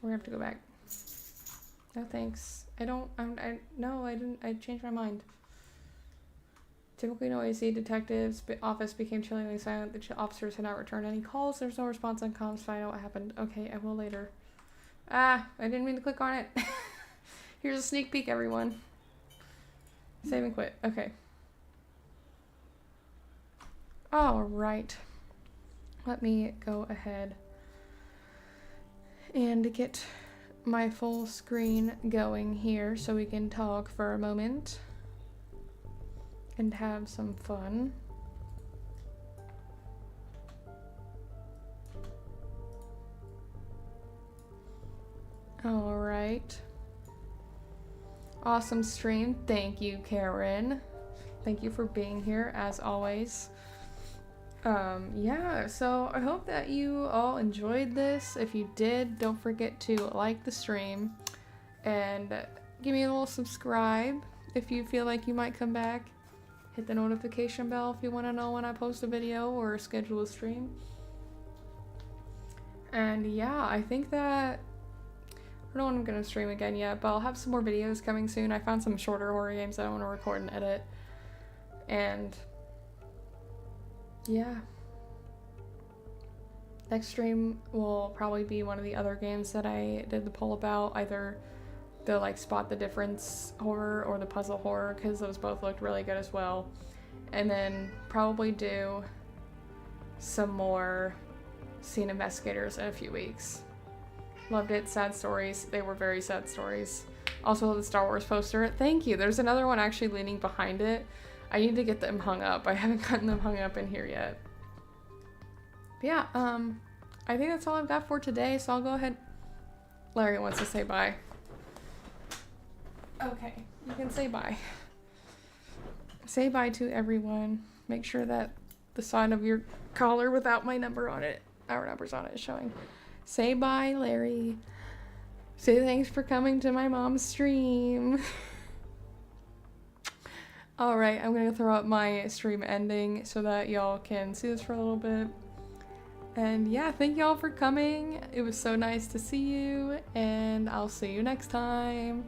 We're gonna have to go back. No thanks. I changed my mind. Typically noisy, detectives' office became chillingly silent. The officers had not returned any calls. There's no response on comms. Find out what happened. Okay, I will later. Ah, I didn't mean to click on it. Here's a sneak peek, everyone. Save and quit. Okay. Alright. Let me go ahead and get my full screen going here so we can talk for a moment and have some fun. All right. Awesome stream. Thank you, Karen. Thank you for being here as always. Yeah, so I hope that you all enjoyed this. If you did, don't forget to like the stream and give me a little subscribe if you feel like you might come back. Hit the notification bell if you want to know when I post a video or schedule a stream. And yeah, I think that I don't know when I'm going to stream again yet, but I'll have some more videos coming soon. I found some shorter horror games that I want to record and edit. And yeah. Next stream will probably be one of the other games that I did the poll about, either the like spot the difference horror or the puzzle horror, because those both looked really good as well. And then probably do some more Scene Investigators in a few weeks. Loved it. Sad stories. They were very sad stories. Also the Star Wars poster. Thank you. There's another one actually leaning behind it. I need to get them hung up. I haven't gotten them hung up in here yet. But yeah, I think that's all I've got for today, so I'll go ahead. Larry wants to say bye. Okay, you can say bye. Say bye to everyone. Make sure that the side of your collar without my number on it, our numbers on it, is showing. Say bye, Larry. Say thanks for coming to my mom's stream. Alright, I'm gonna throw up my stream ending so that y'all can see this for a little bit. And yeah, thank y'all for coming. It was so nice to see you, and I'll see you next time.